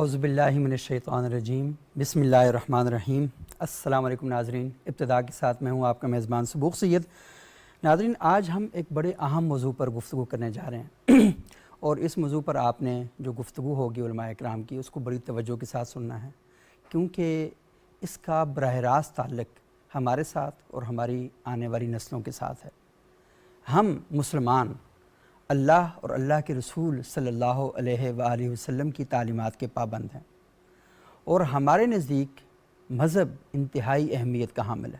اعوذ باللہ من الشیطان الرجیم بسم اللہ الرحمن الرحیم۔ السلام علیکم ناظرین، ابتدا کے ساتھ میں ہوں آپ کا میزبان سبوق سید۔ ناظرین، آج ہم ایک بڑے اہم موضوع پر گفتگو کرنے جا رہے ہیں اور اس موضوع پر آپ نے جو گفتگو ہوگی علماء اکرام کی اس کو بڑی توجہ کے ساتھ سننا ہے، کیونکہ اس کا براہ راست تعلق ہمارے ساتھ اور ہماری آنے والی نسلوں کے ساتھ ہے۔ ہم مسلمان اللہ اور اللہ کے رسول صلی اللہ علیہ وآلہ وسلم کی تعلیمات کے پابند ہیں، اور ہمارے نزدیک مذہب انتہائی اہمیت کا حامل ہے،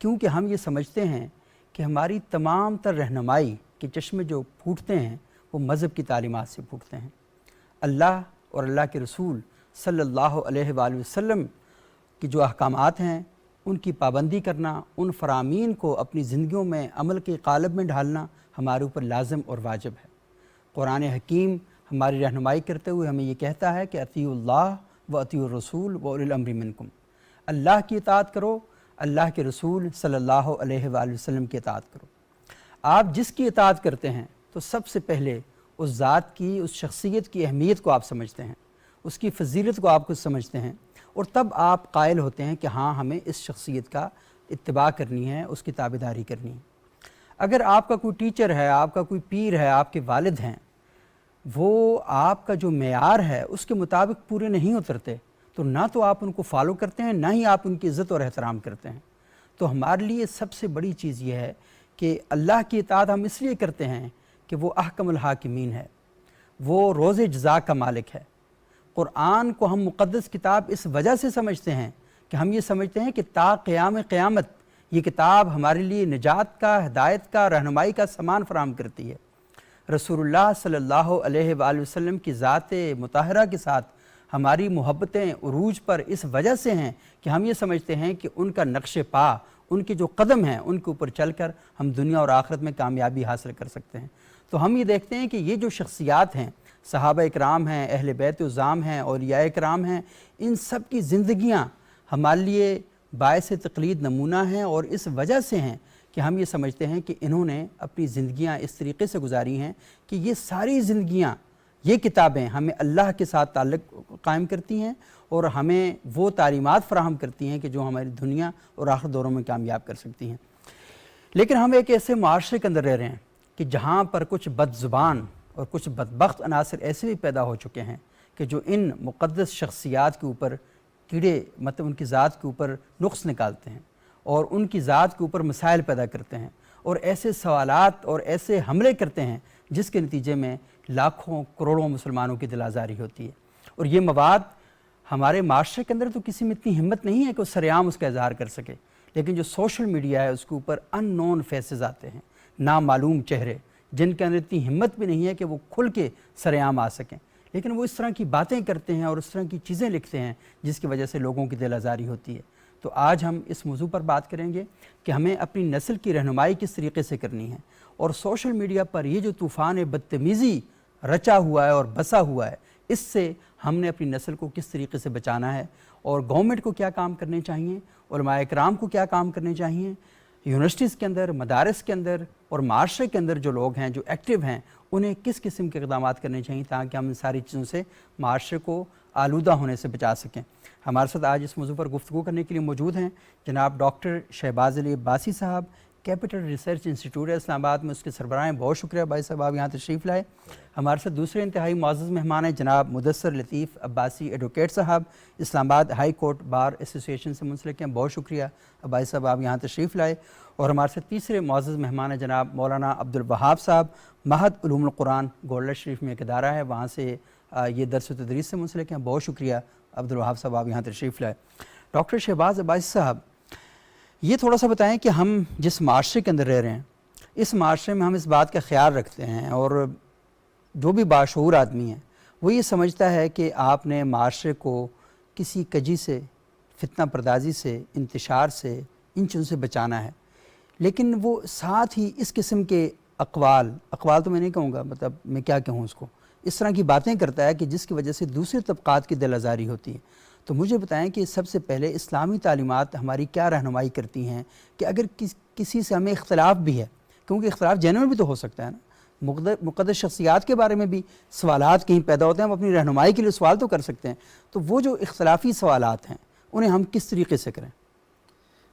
کیونکہ ہم یہ سمجھتے ہیں کہ ہماری تمام تر رہنمائی کے چشمے جو پھوٹتے ہیں وہ مذہب کی تعلیمات سے پھوٹتے ہیں۔ اللہ اور اللہ کے رسول صلی اللہ علیہ وآلہ وسلم کی جو احکامات ہیں ان کی پابندی کرنا، ان فرامین کو اپنی زندگیوں میں عمل کے قالب میں ڈھالنا ہمارے اوپر لازم اور واجب ہے۔ قرآن حکیم ہماری رہنمائی کرتے ہوئے ہمیں یہ کہتا ہے کہ اطیعوا اللہ و اطیعوا الرسول و اولی الامر منکم، اللہ کی اطاعت کرو، اللہ کے رسول صلی اللہ علیہ وآلہ وسلم کی اطاعت کرو۔ آپ جس کی اطاعت کرتے ہیں تو سب سے پہلے اس ذات کی، اس شخصیت کی اہمیت کو آپ سمجھتے ہیں، اس کی فضیلت کو آپ کو سمجھتے ہیں، اور تب آپ قائل ہوتے ہیں کہ ہاں ہمیں اس شخصیت کا اتباع کرنی ہے، اس کی تابعداری کرنی ہے۔ اگر آپ کا کوئی ٹیچر ہے، آپ کا کوئی پیر ہے، آپ کے والد ہیں، وہ آپ کا جو معیار ہے اس کے مطابق پورے نہیں اترتے تو نہ تو آپ ان کو فالو کرتے ہیں، نہ ہی آپ ان کی عزت اور احترام کرتے ہیں۔ تو ہمارے لیے سب سے بڑی چیز یہ ہے کہ اللہ کی اطاعت ہم اس لیے کرتے ہیں کہ وہ احکم الحاکمین ہے، وہ روز جزا کا مالک ہے۔ قرآن کو ہم مقدس کتاب اس وجہ سے سمجھتے ہیں کہ ہم یہ سمجھتے ہیں کہ تا قیام قیامت یہ کتاب ہمارے لیے نجات کا، ہدایت کا، رہنمائی کا سامان فراہم کرتی ہے۔ رسول اللہ صلی اللہ علیہ وآلہ وسلم کی ذات مطہرہ کے ساتھ ہماری محبتیں عروج پر اس وجہ سے ہیں کہ ہم یہ سمجھتے ہیں کہ ان کا نقش پا، ان کے جو قدم ہیں ان کے اوپر چل کر ہم دنیا اور آخرت میں کامیابی حاصل کر سکتے ہیں۔ تو ہم یہ دیکھتے ہیں کہ یہ جو شخصیات ہیں، صحابہ اکرام ہیں، اہل بیت عظام ہیں، اولیاء اکرام ہیں، ان سب کی زندگیاں ہمارے لیے باعث تقلید نمونہ ہیں، اور اس وجہ سے ہیں کہ ہم یہ سمجھتے ہیں کہ انہوں نے اپنی زندگیاں اس طریقے سے گزاری ہیں کہ یہ ساری زندگیاں، یہ کتابیں ہمیں اللہ کے ساتھ تعلق قائم کرتی ہیں اور ہمیں وہ تعلیمات فراہم کرتی ہیں کہ جو ہماری دنیا اور آخرت دوروں میں کامیاب کر سکتی ہیں۔ لیکن ہم ایک ایسے معاشرے کے اندر رہ رہے ہیں کہ جہاں پر کچھ بد زبان اور کچھ بدبخت عناصر ایسے بھی پیدا ہو چکے ہیں کہ جو ان مقدس شخصیات کے اوپر کیڑے، مطلب ان کی ذات کے اوپر نقص نکالتے ہیں اور ان کی ذات کے اوپر مسائل پیدا کرتے ہیں، اور ایسے سوالات اور ایسے حملے کرتے ہیں جس کے نتیجے میں لاکھوں کروڑوں مسلمانوں کی دل آزاری ہوتی ہے۔ اور یہ مواد ہمارے معاشرے کے اندر تو کسی میں اتنی ہمت نہیں ہے کہ وہ سرعام اس کا اظہار کر سکے، لیکن جو سوشل میڈیا ہے اس کے اوپر ان نون فیسز آتے ہیں، نامعلوم چہرے، جن کے اندر اتنی ہمت بھی نہیں ہے کہ وہ کھل کے سرعام آ سکیں، لیکن وہ اس طرح کی باتیں کرتے ہیں اور اس طرح کی چیزیں لکھتے ہیں جس کی وجہ سے لوگوں کی دل آزاری ہوتی ہے۔ تو آج ہم اس موضوع پر بات کریں گے کہ ہمیں اپنی نسل کی رہنمائی کس طریقے سے کرنی ہے، اور سوشل میڈیا پر یہ جو طوفان بدتمیزی رچا ہوا ہے اور بسا ہوا ہے، اس سے ہم نے اپنی نسل کو کس طریقے سے بچانا ہے، اور گورنمنٹ کو کیا کام کرنے چاہیے، علماء اکرام کو کیا کام کرنے چاہیے، یونیورسٹیز کے اندر، مدارس کے اندر اور معاشرے کے اندر جو لوگ ہیں، جو ایکٹیو ہیں، انہیں کس قسم کے اقدامات کرنے چاہیے تاکہ ہم ان ساری چیزوں سے معاشرے کو آلودہ ہونے سے بچا سکیں۔ ہمارے ساتھ آج اس موضوع پر گفتگو کرنے کے لیے موجود ہیں جناب ڈاکٹر شہباز علی عباسی صاحب، کیپٹل ریسرچ انسٹیٹیوٹ ہے اسلام آباد میں، اس کے سربراہ ہیں۔ بہت شکریہ بھائی صاحب آپ یہاں تشریف لائے۔ ہمارے ساتھ دوسرے انتہائی معزز مہمان ہیں جناب مدثر لطیف عباسی ایڈوکیٹ صاحب، اسلام آباد ہائی کورٹ بار ایسوسی ایشن سے منسلک ہیں۔ بہت شکریہ بھائی صاحب آپ یہاں تشریف لائے۔ اور ہمارے ساتھ تیسرے معزز مہمان ہیں جناب مولانا عبدالوہاب صاحب، معہد علوم القرآن گولڈا شریف میں ایک ادارہ ہے، وہاں سے یہ درس و تدریس سے منسلک ہیں۔ بہت شکریہ عبدالوہاب صاحب آپ یہاں تشریف لائے۔ ڈاکٹر شہباز عباسی صاحب، یہ تھوڑا سا بتائیں کہ ہم جس معاشرے کے اندر رہ رہے ہیں، اس معاشرے میں ہم اس بات کا خیال رکھتے ہیں، اور جو بھی باشعور آدمی ہے وہ یہ سمجھتا ہے کہ آپ نے معاشرے کو کسی کجی سے، فتنہ پردازی سے، انتشار سے، ان چیزوں سے بچانا ہے، لیکن وہ ساتھ ہی اس قسم کے اقوال تو میں نہیں کہوں گا، مطلب میں کیا کہوں اس کو، اس طرح کی باتیں کرتا ہے کہ جس کی وجہ سے دوسرے طبقات کی دل آزاری ہوتی ہے۔ تو مجھے بتائیں کہ سب سے پہلے اسلامی تعلیمات ہماری کیا رہنمائی کرتی ہیں کہ اگر کسی سے ہمیں اختلاف بھی ہے، کیونکہ اختلاف جینوئن بھی تو ہو سکتا ہے نا، مقدس شخصیات کے بارے میں بھی سوالات کہیں پیدا ہوتے ہیں، ہم اپنی رہنمائی کے لیے سوال تو کر سکتے ہیں، تو وہ جو اختلافی سوالات ہیں انہیں ہم کس طریقے سے کریں؟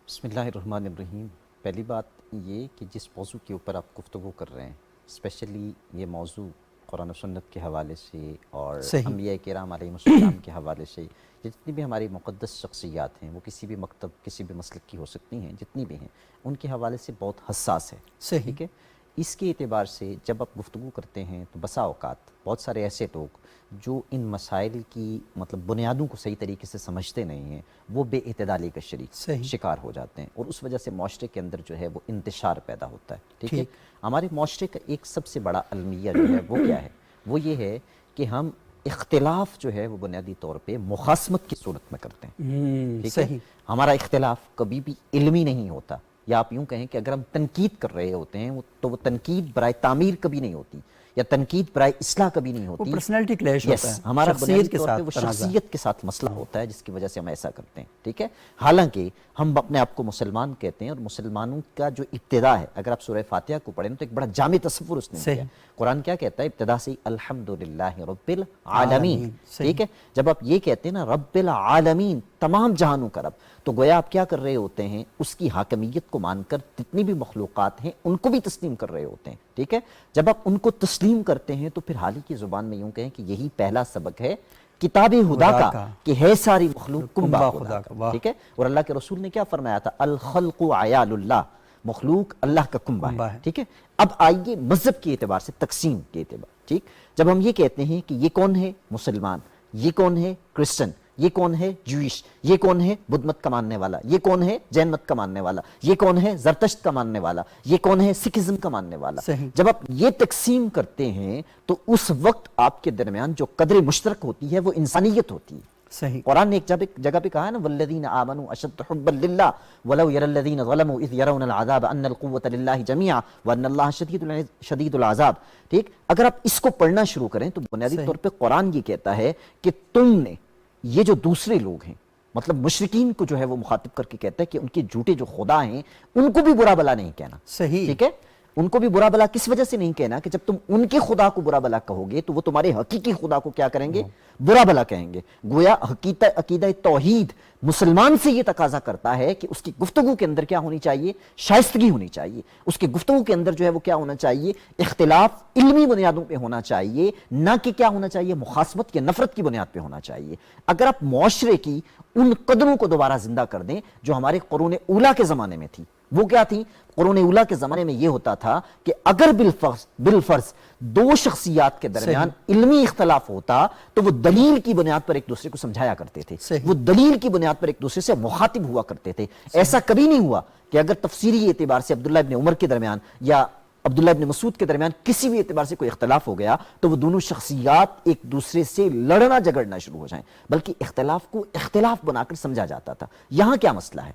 بسم اللہ الرحمن الرحیم۔ پہلی بات یہ کہ جس موضوع کے اوپر آپ گفتگو کر رہے ہیں، اسپیشلی یہ موضوع قرآن و سنت کے حوالے سے اور انبیاء کرام علیہم السلام کے حوالے سے، جتنی بھی ہماری مقدس شخصیات ہیں وہ کسی بھی مکتب کسی بھی مسلک کی ہو سکتی ہیں، جتنی بھی ہیں ان کے حوالے سے بہت حساس ہے، ٹھیک ہے؟ اس کے اعتبار سے جب آپ گفتگو کرتے ہیں تو بسا اوقات بہت سارے ایسے لوگ جو ان مسائل کی مطلب بنیادوں کو صحیح طریقے سے سمجھتے نہیں ہیں، وہ بے اعتدالی کا شکار ہو جاتے ہیں، اور اس وجہ سے معاشرے کے اندر جو ہے وہ انتشار پیدا ہوتا ہے، ٹھیک ہے؟ ہمارے معاشرے کا ایک سب سے بڑا المیہ جو ہے وہ کیا ہے؟ وہ یہ ہے کہ ہم اختلاف جو ہے وہ بنیادی طور پہ مخاصمت کی صورت میں کرتے ہیں، ٹھیک ہے؟ ہمارا اختلاف کبھی بھی علمی نہیں ہوتا، یا آپ یوں کہیں کہ اگر ہم تنقید کر رہے ہوتے ہیں تو وہ تنقید برائے تعمیر کبھی نہیں ہوتی، یا تنقید برائے اصلاح کبھی نہیں ہوتی، وہ پرسنالٹی کلیش ہوتا ہے، ہمارا بنیادی طور پہ وہ شخصیت کے ساتھ مسئلہ ہوتا ہے جس کی وجہ سے ہم ایسا کرتے ہیں، ٹھیک ہے؟ حالانکہ ہم اپنے آپ کو مسلمان کہتے ہیں، اور مسلمانوں کا جو ابتدا ہے، اگر آپ سورہ فاتحہ کو پڑھیں تو ایک بڑا جامع تصور اس نے کیا۔ قرآن کیا کہتا ہے؟ ابتدا سے الحمدللہ رب العالمین، ٹھیک ہے؟ جب آپ یہ کہتے ہیں نا رب العالمین، تمام جہانوں کا رب، تو گویا آپ کیا کر رہے ہوتے ہیں؟ اس کی حاکمیت کو مان کر جتنی بھی مخلوقات ہیں ان کو بھی تسلیم کر رہے ہوتے ہیں، ٹھیک ہے؟ جب آپ ان کو تسلیم کرتے ہیں تو پھر حال ہی کی زبان میں یوں کہیں کہ یہی پہلا سبق ہے کتاب خدا کا کہ ہے ساری مخلوق کنبہ خدا کا، ٹھیک ہے؟ اور اللہ کے رسول نے کیا فرمایا تھا؟ الخلق عیال اللہ، مخلوق اللہ کا کنبہ ہے، ٹھیک ہے؟ اب آئیے مذہب کے اعتبار سے، تقسیم کے اعتبار، ٹھیک؟ جب ہم یہ کہتے ہیں کہ یہ کون ہے؟ مسلمان، یہ کون ہے؟ کرسچن، یہ کون ہے؟ جوئش، یہ کون ہے؟ بدھ مت کا ماننے والا، یہ کون ہے؟ جین مت کا ماننے والا، یہ کون ہے؟ زرتشت کا ماننے والا، یہ کون ہے؟ سکھزم کا ماننے والا۔ جب آپ یہ تقسیم کرتے ہیں تو اس وقت آپ کے درمیان جو قدر مشترک ہوتی ہے وہ انسانیت ہوتی ہے۔ قرآن نے ایک جگہ پہ کہا ہے نا والذین آمنوا اشد حبا للہ ولو یری الذین ظلموا اذ یرون العذاب ان القوة للہ جميعا وان اللہ شدید العذاب، ٹھیک؟ اگر آپ اس کو پڑھنا شروع کریں تو بنیادی طور پہ قرآن یہ کہتا ہے کہ تم نے یہ جو دوسرے لوگ ہیں، مطلب مشرکین کو جو ہے وہ مخاطب کر کے کہتا ہے کہ ان کے جھوٹے جو خدا ہیں ان کو بھی برا بلا نہیں کہنا، ٹھیک ہے؟ ان کو بھی برا بلا کس وجہ سے نہیں کہنا کہ جب تم ان کے خدا کو برا بلا کہو گے تو وہ تمہارے حقیقی خدا کو کیا کریں گے؟ برا بلا کہیں گے۔ گویا عقیدہ توحید مسلمان سے یہ تقاضا کرتا ہے کہ اس کی گفتگو کے اندر کیا ہونی چاہیے؟ شائستگی ہونی چاہیے۔ اس کی گفتگو کے اندر جو ہے وہ کیا ہونا چاہیے؟ اختلاف علمی بنیادوں پہ ہونا چاہیے، نہ کہ کیا ہونا چاہیے؟ مخاصمت یا نفرت کی بنیاد پہ ہونا چاہیے۔ اگر آپ معاشرے کی ان قدروں کو دوبارہ زندہ کر دیں جو ہمارے قرون اولیٰ کے زمانے میں تھی، وہ کیا تھی؟ قرون اولیٰ کے زمانے میں یہ ہوتا تھا کہ اگر بالفرض دو شخصیات کے درمیان علمی اختلاف ہوتا تو وہ دلیل کی بنیاد پر ایک دوسرے کو سمجھایا کرتے تھے، وہ دلیل کی بنیاد پر ایک دوسرے سے مخاطب ہوا کرتے تھے۔ ایسا کبھی نہیں ہوا کہ اگر تفسیری اعتبار سے عبداللہ ابن عمر کے درمیان یا عبداللہ ابن مسعود کے درمیان کسی بھی اعتبار سے کوئی اختلاف ہو گیا تو وہ دونوں شخصیات ایک دوسرے سے لڑنا جھگڑنا شروع ہو جائیں، بلکہ اختلاف کو اختلاف بنا کر سمجھا جاتا تھا۔ یہاں کیا مسئلہ ہے؟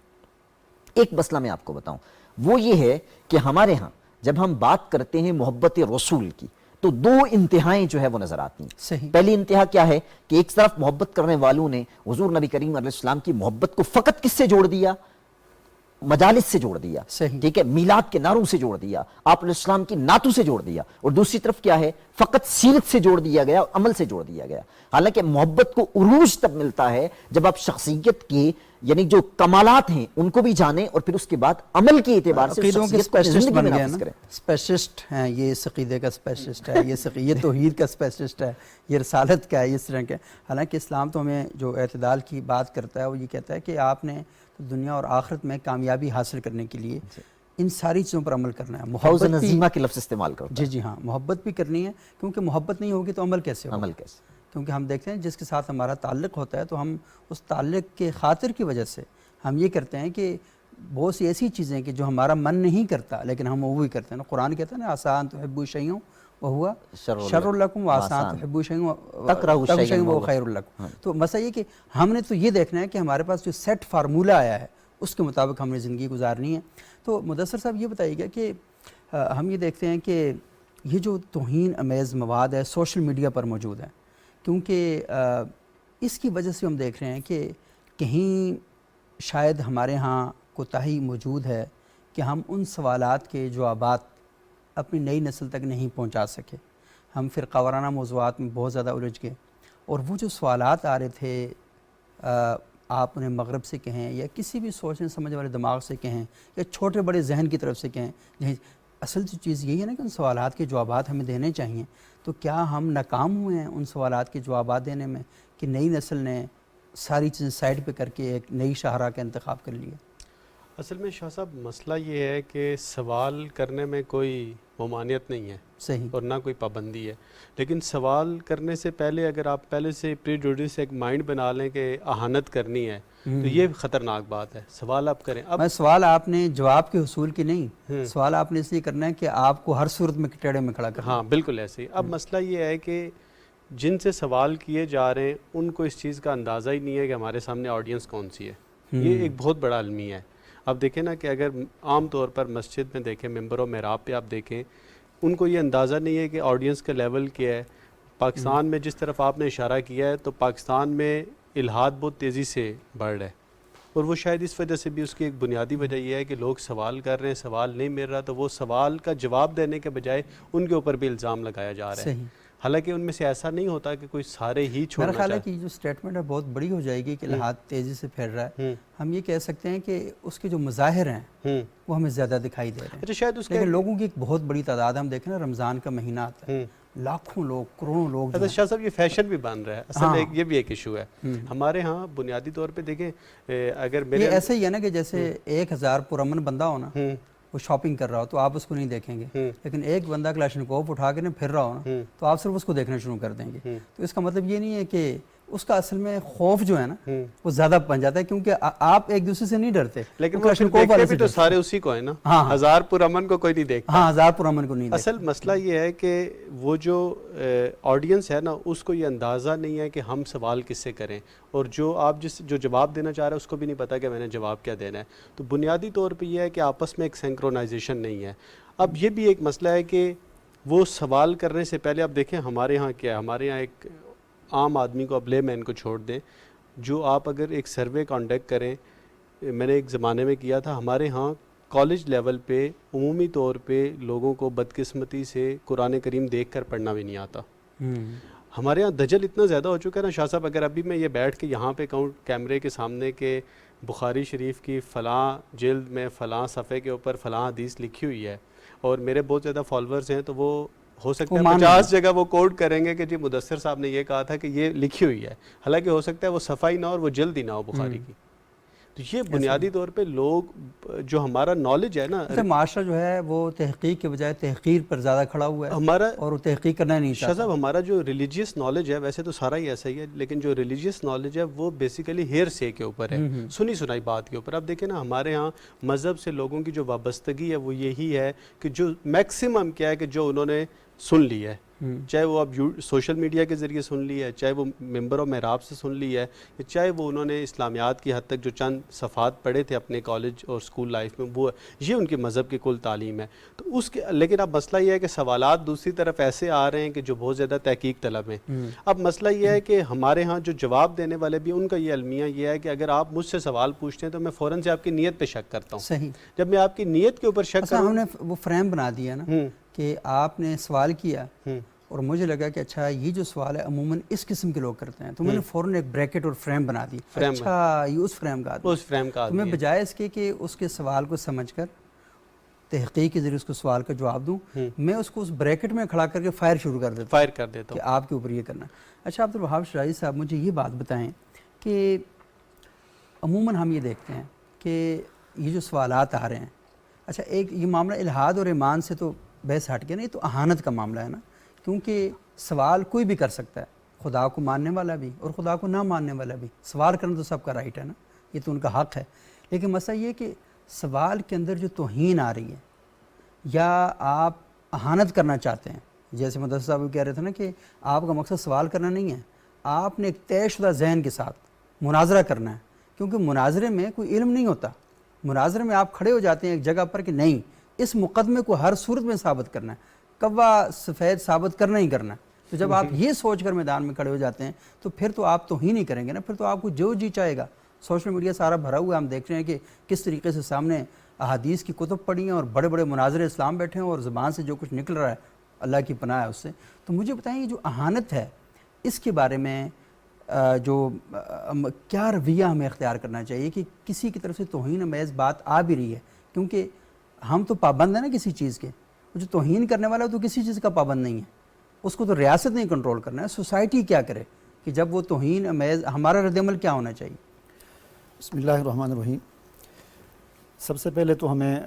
ایک مسئلہ میں آپ کو بتاؤں، وہ یہ ہے کہ ہمارے ہاں جب ہم بات کرتے ہیں محبت رسول کی تو دو انتہائیں جو ہے وہ نظر آتی ہیں۔ پہلی انتہا کیا ہے کہ ایک طرف محبت کرنے والوں نے حضور نبی کریم علیہ السلام کی محبت کو فقط کس سے جوڑ دیا؟ مجالس سے جوڑ دیا، ٹھیک ہے؟ میلاد کے نعروں سے جوڑ دیا، آپ علیہ السلام کی نعتوں سے جوڑ دیا، اور دوسری طرف کیا ہے؟ فقط سیرت سے جوڑ دیا گیا، عمل سے جوڑ دیا گیا۔ حالانکہ محبت کو عروج تب ملتا ہے جب آپ شخصیت کی یعنی جو کمالات ہیں ان کو بھی جانیں اور پھر اس کے بعد عمل کے اعتبار سے شخصیت کو زندگی میں نافذ کریں۔ اسپیشلسٹ ہیں، یہ اس عقیدے کا اسپیشلسٹ ہے، یہ توحید کا اسپیشلسٹ ہے، یہ رسالت کا ہے، اس طرح کے۔ حالانکہ اسلام تو ہمیں جو اعتدال کی بات کرتا ہے وہ یہ کہتا ہے کہ آپ نے دنیا اور آخرت میں کامیابی حاصل کرنے کے لیے ان ساری چیزوں پر عمل کرنا ہے۔ محبت نظیمہ کے لفظ استعمال کرتا ہے، جی ہاں، محبت بھی کرنی ہے، کیونکہ محبت نہیں ہوگی تو عمل کیسے ہوگا؟ کیونکہ ہم دیکھتے ہیں جس کے ساتھ ہمارا تعلق ہوتا ہے تو ہم اس تعلق کے خاطر کی وجہ سے ہم یہ کرتے ہیں کہ بہت سی ایسی چیزیں کہ جو ہمارا من نہیں کرتا لیکن ہم وہ بھی کرتے ہیں۔ قرآن کہتا ہے نا آسان تحبوا شیئا وہو شر لکم وآسان تحبوا شیئا تکرہوا شیئا وہو خیر لکم۔ تو مسئلہ یہ کہ ہم نے تو یہ دیکھنا ہے کہ ہمارے پاس جو سیٹ فارمولہ آیا ہے اس کے مطابق ہم نے زندگی گزارنی ہے۔ تو مدثر صاحب یہ بتائیے گا کہ ہم یہ دیکھتے ہیں کہ یہ جو توہین امیز مواد ہے سوشل میڈیا پر موجود ہے، کیونکہ اس کی وجہ سے ہم دیکھ رہے ہیں کہ کہیں شاید ہمارے ہاں کوتاہی موجود ہے کہ ہم ان سوالات کے جوابات اپنی نئی نسل تک نہیں پہنچا سکے. ہم فرقہ وارانہ موضوعات میں بہت زیادہ الجھ گئے, اور وہ جو سوالات آ رہے تھے, آپ انہیں مغرب سے کہیں یا کسی بھی سوچنے سمجھنے والے دماغ سے کہیں یا چھوٹے بڑے ذہن کی طرف سے کہیں, اصل جو چیز یہی ہے نا کہ ان سوالات کے جوابات ہمیں دینے چاہیے. تو کیا ہم ناکام ہوئے ہیں ان سوالات کے جوابات دینے میں کہ نئی نسل نے ساری چیزیں سائڈ پہ کر کے ایک نئی شاہراہ کا انتخاب کر لیا؟ اصل میں شاہ صاحب مسئلہ یہ ہے کہ سوال کرنے میں کوئی ممانعت نہیں ہے صحیح, اور نہ کوئی پابندی ہے, لیکن سوال کرنے سے پہلے اگر آپ پہلے سے پری ڈیوٹی سے ایک مائنڈ بنا لیں کہ اہانت کرنی ہے تو یہ خطرناک بات ہے. سوال آپ کریں. اب سوال آپ نے جواب کے حصول کی نہیں, سوال آپ نے اس لیے کرنا ہے کہ آپ کو ہر صورت میں ٹیڑے میں کھڑا کرنا. ہاں بالکل ایسے ہی. اب مسئلہ یہ ہے کہ جن سے سوال کیے جا رہے ہیں ان کو اس چیز کا اندازہ ہی نہیں ہے کہ ہمارے سامنے آڈینس کون سی ہے. یہ ایک بہت بڑا المیہ ہے. اب دیکھیں نا کہ اگر عام طور پر مسجد میں دیکھیں, ممبر و محراب پہ آپ دیکھیں, ان کو یہ اندازہ نہیں ہے کہ آڈینس کا لیول کیا ہے. پاکستان میں جس طرف آپ نے اشارہ کیا ہے تو پاکستان میں الحاد بہت تیزی سے بڑھ رہا ہے, اور وہ شاید اس وجہ سے بھی اس کی ایک بنیادی وجہ یہ ہے کہ لوگ سوال کر رہے ہیں, سوال نہیں مل رہا, تو وہ سوال کا جواب دینے کے بجائے ان کے اوپر بھی الزام لگایا جا رہا ہے. حالانکہ ان میں سے ایسا نہیں ہوتا کہ کوئی سارے ہی چھوڑنا میرا خیال ہے کہ جو اسٹیٹمنٹ ہے بہت بڑی ہو جائے گی کہ الحاد تیزی سے پھیل رہا ہے. ہم یہ کہہ سکتے ہیں کہ اس کے جو مظاہر ہیں وہ ہمیں زیادہ دکھائی دے رہے ہیں. شاید اس لیکن لوگوں کی ایک بہت بڑی تعداد, ہم دیکھیں نا رمضان کا مہینہ آتا ہے, لاکھوں لوگ, کروڑوں لوگ. شاہ صاحب یہ فیشن بھی بن رہا ہے اصل, یہ بھی ایک ایشو ہے ہمارے ہاں. بنیادی طور پہ دیکھیں, اگر یہ ایسا ہی ہے نا کہ جیسے 1000 پرامن بندہ ہونا, وہ شاپنگ کر رہا ہو تو آپ اس کو نہیں دیکھیں گے, لیکن ایک بندہ کلاشنکوف اٹھا کے پھر رہا ہو نا تو آپ صرف اس کو دیکھنا شروع کر دیں گے. تو اس کا مطلب یہ نہیں ہے کہ اس کا اصل میں خوف جو ہے نا وہ زیادہ بن جاتا ہے, کیونکہ آپ ایک دوسرے سے نہیں ڈرتے, لیکن وہ دیکھتے بھی تو سارے اسی کو ہے نا. 1000 پرامن کو کوئی نہیں دیکھتا. ہاں, 1000 پرامن کو نہیں دیکھتا. اصل مسئلہ یہ ہے کہ وہ جو آڈینس ہے نا اس کو یہ اندازہ نہیں ہے کہ ہم سوال کس سے کریں, اور جو آپ جو جواب دینا چاہ رہے ہیں اس کو بھی نہیں پتا کہ میں نے جواب کیا دینا ہے. تو بنیادی طور پہ یہ ہے کہ آپس میں ایک سینکرونائزیشن نہیں ہے. اب یہ بھی ایک مسئلہ ہے کہ وہ سوال کرنے سے پہلے آپ دیکھیں ہمارے ہاں کیا ہے. ہمارے ہاں ایک عام آدمی کو, اب لے مین کو چھوڑ دیں, جو آپ اگر ایک سروے کانڈکٹ کریں, میں نے ایک زمانے میں کیا تھا, ہمارے ہاں کالج لیول پہ عمومی طور پہ لوگوں کو بدقسمتی سے قرآن کریم دیکھ کر پڑھنا بھی نہیں آتا. ہمارے ہاں دجل اتنا زیادہ ہو چکا ہے نا شاہ صاحب, اگر ابھی میں یہ بیٹھ کے یہاں پہ کہوں کیمرے کے سامنے کہ بخاری شریف کی فلاں جلد میں فلاں صفحے کے اوپر فلاں حدیث لکھی ہوئی ہے, اور میرے بہت زیادہ فالوورز ہیں, تو وہ ہو سکتا ہے 50 جگہ وہ کوڈ کریں گے کہ جی مدثر صاحب نے یہ کہا تھا کہ یہ لکھی ہوئی ہے, حالانکہ ہو سکتا ہے وہ صفحہ ہی نہ اور وہ جلد ہی نہ ہو بخاری کی. تو یہ بنیادی طور پہ لوگ جو ہمارا نالج ہے نا, معاشرہ جو ہے وہ تحقیق کے بجائے تحقیر پر زیادہ کھڑا ہوا ہے ہمارا, اور وہ تحقیق کرنا نہیں چاہتا. شاہ صاحب ہمارا جو ریلیجیس نالج ہے, ویسے تو سارا ہی ایسا ہی ہے, لیکن جو ریلیجیس نالج ہے وہ بیسیکلی ہیئر سے کے اوپر ہے, سنی سنائی بات کے اوپر. اب دیکھیں نا ہمارے ہاں مذہب سے لوگوں کی جو وابستگی ہے وہ یہی ہے کہ جو میکسیمم کیا ہے کہ جو انہوں نے سن لی ہے, چاہے وہ اب سوشل میڈیا کے ذریعے سن لی ہے, چاہے وہ ممبر و محراب سے سن لی ہے, چاہے وہ انہوں نے اسلامیات کی حد تک جو چند صفحات پڑھے تھے اپنے کالج اور اسکول لائف میں, وہ یہ ان کی مذہب کی کل تعلیم ہے. تو اس کے لیکن اب مسئلہ یہ ہے کہ سوالات دوسری طرف ایسے آ رہے ہیں کہ جو بہت زیادہ تحقیق طلب ہیں. اب مسئلہ یہ ہے کہ ہمارے ہاں جو جواب دینے والے بھی ان کا یہ المیہ یہ ہے کہ اگر آپ مجھ سے سوال پوچھتے ہیں تو میں فوراً سے آپ کی نیت پہ شک کرتا ہوں. صحیح. جب میں آپ کی نیت کے اوپر شک کروں, ہم نے وہ فریم بنا دیا نا کہ آپ نے سوال کیا اور مجھے لگا کہ اچھا یہ جو سوال ہے عموماً اس قسم کے لوگ کرتے ہیں, تو میں نے فوراً ایک بریکٹ اور فریم بنا دی, اچھا یہ اس فریم کا آدمی, تو میں بجائے اس کے کہ اس کے سوال کو سمجھ کر تحقیق کے ذریعے اس کو سوال کا جواب دوں, میں اس کو اس بریکٹ میں کھڑا کر کے فائر شروع کر دیتا ہوں کہ آپ کے اوپر یہ کرنا. اچھا عبدالوہاب شرائعی صاحب, مجھے یہ بات بتائیں کہ عموماً ہم یہ دیکھتے ہیں کہ یہ جو سوالات آ رہے ہیں, اچھا ایک یہ معاملہ الحاد اور ایمان سے تو بحث ہٹ گیا نا, یہ تو اہانت کا معاملہ ہے نا, کیونکہ سوال کوئی بھی کر سکتا ہے, خدا کو ماننے والا بھی اور خدا کو نہ ماننے والا بھی. سوال کرنا تو سب کا رائٹ ہے نا, یہ تو ان کا حق ہے. لیکن مسئلہ یہ کہ سوال کے اندر جو توہین آ رہی ہے یا آپ اہانت کرنا چاہتے ہیں, جیسے مدثر صاحب کہہ رہے تھے نا کہ آپ کا مقصد سوال کرنا نہیں ہے, آپ نے ایک طے شدہ ذہن کے ساتھ مناظرہ کرنا ہے, کیونکہ مناظرے میں کوئی علم نہیں ہوتا. مناظرے میں آپ کھڑے ہو جاتے ہیں ایک جگہ پر کہ نہیں اس مقدمے کو ہر صورت میں ثابت کرنا ہے, کوا سفید ثابت کرنا ہی کرنا ہے. تو جب آپ یہ سوچ کر میدان میں کھڑے ہو جاتے ہیں تو پھر تو آپ توہین نہیں کریں گے نا, پھر تو آپ کو جو جی چاہے گا سوشل میڈیا سارا بھرا ہوا ہے، ہم دیکھ رہے ہیں کہ کس طریقے سے سامنے احادیث کی کتب پڑھی ہیں اور بڑے بڑے مناظر اسلام بیٹھے ہیں اور زبان سے جو کچھ نکل رہا ہے اللہ کی پناہ ہے اس سے. تو مجھے بتائیں یہ جو اہانت ہے اس کے بارے میں کیا رویہ ہمیں اختیار کرنا چاہیے کہ کسی کی طرف سے توہین امیز بات آ بھی رہی ہے، کیونکہ ہم تو پابند ہیں نا کسی چیز کے، جو توہین کرنے والا تو کسی چیز کا پابند نہیں ہے، اس کو تو ریاست نہیں کنٹرول کرنا ہے. سوسائٹی کیا کرے کہ جب وہ توہین امیز، ہمارا رد عمل کیا ہونا چاہیے؟ بسم اللہ الرحمن الرحیم. سب سے پہلے تو ہمیں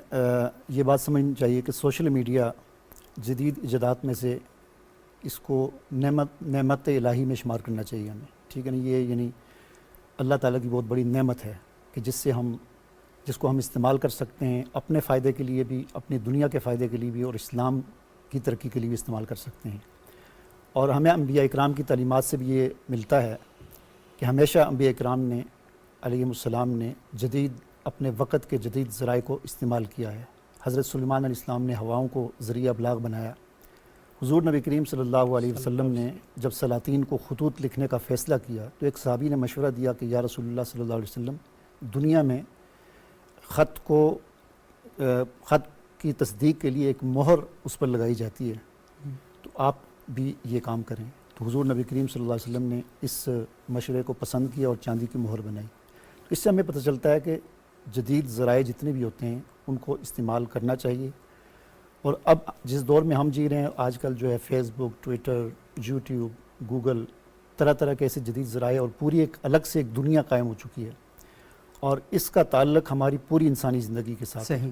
یہ بات سمجھنی چاہیے کہ سوشل میڈیا جدید ایجادات میں سے اس کو نعمت الہی میں شمار کرنا چاہیے ہمیں، ٹھیک ہے نا. یہ یعنی اللہ تعالیٰ کی بہت بڑی نعمت ہے کہ جس کو ہم استعمال کر سکتے ہیں اپنے فائدے کے لیے بھی، اپنی دنیا کے فائدے کے لیے بھی، اور اسلام کی ترقی کے لیے بھی استعمال کر سکتے ہیں. اور ہمیں انبیاء اکرام کی تعلیمات سے بھی یہ ملتا ہے کہ ہمیشہ انبیاء اکرام نے علیہ السلام نے اپنے وقت کے جدید ذرائع کو استعمال کیا ہے. حضرت سلیمان علیہ السلام نے ہواؤں کو ذریعہ ابلاغ بنایا. حضور نبی کریم صلی اللہ علیہ وسلم نے جب سلاطین کو خطوط لکھنے کا فیصلہ کیا تو ایک صحابی نے مشورہ دیا کہ یا رسول اللہ صلی اللہ علیہ وسلم، دنیا میں خط کی تصدیق کے لیے ایک مہر اس پر لگائی جاتی ہے، تو آپ بھی یہ کام کریں. تو حضور نبی کریم صلی اللہ علیہ وسلم نے اس مشورے کو پسند کیا اور چاندی کی مہر بنائی. اس سے ہمیں پتہ چلتا ہے کہ جدید ذرائع جتنے بھی ہوتے ہیں ان کو استعمال کرنا چاہیے. اور اب جس دور میں ہم جی رہے ہیں آج کل جو ہے فیس بک، ٹویٹر، یوٹیوب، گوگل، طرح طرح کے ایسے جدید ذرائع اور پوری ایک الگ سے ایک دنیا قائم ہو چکی ہے، اور اس کا تعلق ہماری پوری انسانی زندگی کے ساتھ ہے.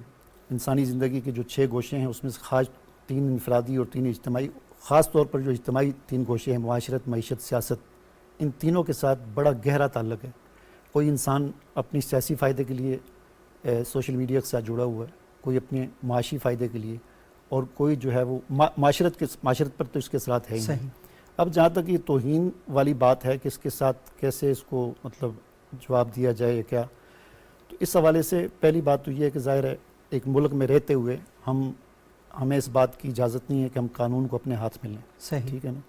انسانی زندگی کے جو 6 گوشے ہیں اس میں سے خاص 3 انفرادی اور 3 اجتماعی. خاص طور پر جو اجتماعی 3 گوشے ہیں، معاشرت، معیشت، سیاست، ان تینوں کے ساتھ بڑا گہرا تعلق ہے. کوئی انسان اپنی سیاسی فائدے کے لیے سوشل میڈیا کے ساتھ جڑا ہوا ہے، کوئی اپنے معاشی فائدے کے لیے، اور کوئی جو ہے وہ معاشرت پر تو اس کے اثرات ہے ہی نہیں. اب جہاں تک یہ توہین والی بات ہے کہ اس کے ساتھ کیسے اس کو مطلب جواب دیا جائے یا کیا، تو اس حوالے سے پہلی بات تو یہ ہے کہ ظاہر ہے ایک ملک میں رہتے ہوئے ہمیں اس بات کی اجازت نہیں ہے کہ ہم قانون کو اپنے ہاتھ میں لیں. ٹھیک ہے نا.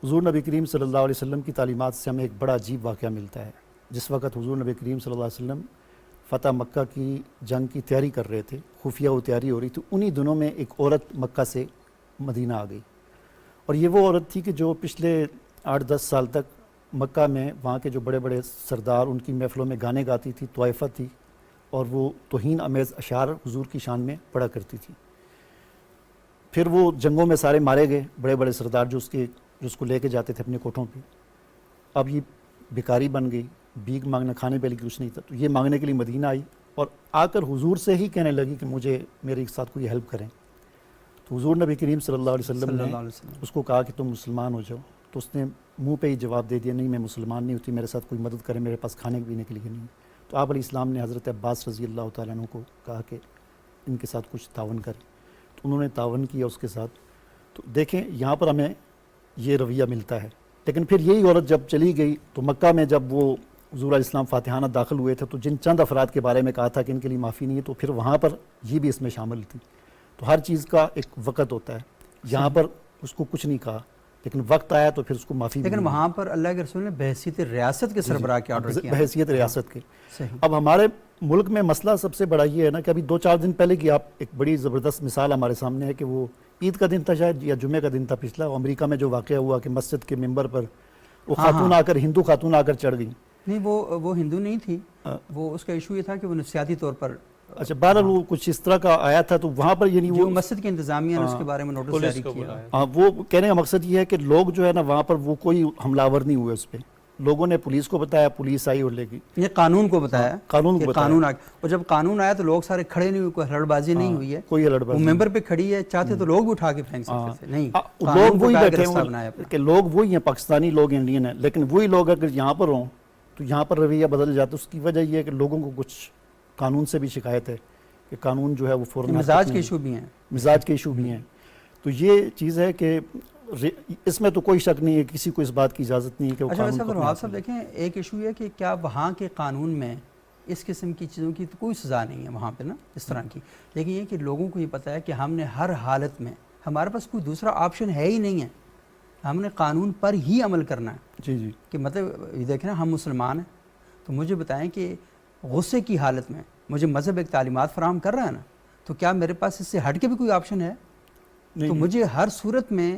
حضور نبی کریم صلی اللہ علیہ وسلم کی تعلیمات سے ہمیں ایک بڑا عجیب واقعہ ملتا ہے. جس وقت حضور نبی کریم صلی اللہ علیہ وسلم فتح مکہ کی جنگ کی تیاری کر رہے تھے، خفیہ وہ تیاری ہو رہی تھی، انہی دنوں میں ایک عورت مکہ سے مدینہ آ گئی. اور یہ وہ عورت تھی کہ جو پچھلے 8-10 سال تک مکہ میں وہاں کے جو بڑے بڑے سردار ان کی محفلوں میں گانے گاتی تھی، طائفہ تھی، اور وہ توہین امیز اشعار حضور کی شان میں پڑھا کرتی تھی. پھر وہ جنگوں میں سارے مارے گئے بڑے بڑے سردار جو اس کو لے کے جاتے تھے اپنے کوٹھوں پہ. اب یہ بیکاری بن گئی، بھیک مانگنا، کھانے پہ کچھ نہیں تھا، تو یہ مانگنے کے لیے مدینہ آئی اور آ کر حضور سے ہی کہنے لگی کہ مجھے میرے ساتھ کوئی ہیلپ کریں. تو حضور نبی کریم صلی اللہ علیہ وسلم نے اس کو کہا کہ تم مسلمان ہو جاؤ. تو اس نے منہ پہ ہی جواب دے دیا، نہیں میں مسلمان نہیں ہوتی، میرے ساتھ کوئی مدد کرے، میرے پاس کھانے پینے کے لیے نہیں. تو آپ علیہ السلام نے حضرت عباس رضی اللہ تعالیٰ عنہ کو کہا کہ ان کے ساتھ کچھ تعاون کریں. تو انہوں نے تعاون کیا اس کے ساتھ. تو دیکھیں یہاں پر ہمیں یہ رویہ ملتا ہے. لیکن پھر یہی عورت جب چلی گئی تو مکہ میں جب وہ حضور علیہ السلام فاتحانہ داخل ہوئے تھے تو جن چند افراد کے بارے میں کہا تھا کہ ان کے لیے معافی نہیں ہے، تو پھر وہاں پر یہ بھی اس میں شامل تھی. تو ہر چیز کا ایک وقت ہوتا ہے. یہاں پر اس کو کچھ نہیں کہا، لیکن وقت آیا تو پھر اس کو معافی بھی. لیکن وہاں پر اللہ کے رسول نے بحیثیت ریاست کے سربراہ کے آرڈر کیا، بحیثیت ریاست کے. اب ہمارے ملک میں مسئلہ سب سے بڑا یہ ہے نا کہ ابھی 2-4 دن پہلے کی آپ ایک بڑی زبردست مثال ہمارے سامنے ہے کہ وہ عید کا دن تھا شاید یا جمعے کا دن تھا پچھلا، امریکہ میں جو واقعہ ہوا کہ مسجد کے ممبر پر وہ خاتون آ کر، ہندو خاتون آ کر چڑھ گئی. نہیں وہ ہندو نہیں تھی، وہ اس کا ایشو یہ تھا کہ وہ نفسیاتی طور پر اچھا بہرحال وہ کچھ اس طرح کا آیا تھا. تو وہاں پر یعنی وہ مسجد کی انتظامیہ نے اس کے بارے میں نوٹس جاری کیا. وہ کہنے کا مقصد یہ ہے کہ لوگ جو ہے نا وہاں پر وہ کوئی حملہ آور نہیں ہوئے اس پہ. لوگوں نے پولیس کو بتایا، پولیس آئی اور لے گئی. یہ قانون کو بتایا، قانون کو قانون اور جب قانون آیا تو لوگ سارے کھڑے نہیں ہوئے، کوئی ہلڑ بازی نہیں ہوئی ہے، کوئی ہلڑ بازی. وہ ممبر پہ کھڑی ہے، چاہتے تو لوگ بھی اٹھا کے پھینک سکتے تھے. نہیں، لوگ وہی بیٹھے ہیں کہ لوگ وہی ہیں، پاکستانی لوگ، انڈین ہیں، لیکن وہی لوگ اگر یہاں پر ہوں تو یہاں پر رویہ بدل جاتا. اس کی وجہ یہ ہے کہ لوگوں کو کچھ قانون سے بھی شکایت ہے کہ قانون جو ہے وہ فوراً مزاج کے ایشو بھی ہیں، مزاج کے ایشو بھی ہیں. تو یہ چیز ہے کہ اس میں تو کوئی شک نہیں ہے، کسی کو اس بات کی اجازت نہیں ہے کہ وہ قانون کو. اچھا صاحب دیکھیں، ایک ایشو یہ ہے کہ کیا وہاں کے قانون میں اس قسم کی چیزوں کی تو کوئی سزا نہیں ہے وہاں پہ نا اس طرح کی، لیکن یہ کہ لوگوں کو یہ پتہ ہے کہ ہم نے ہر حالت میں، ہمارے پاس کوئی دوسرا آپشن ہے ہی نہیں ہے، ہم نے قانون پر ہی عمل کرنا ہے. جی جی. کہ مطلب یہ دیکھیں نا، ہم مسلمان ہیں، تو مجھے بتائیں کہ غصے کی حالت میں مجھے مذہب ایک تعلیمات فراہم کر رہا ہے نا، تو کیا میرے پاس اس سے ہٹ کے بھی کوئی آپشن ہے؟ تو مجھے ہر صورت میں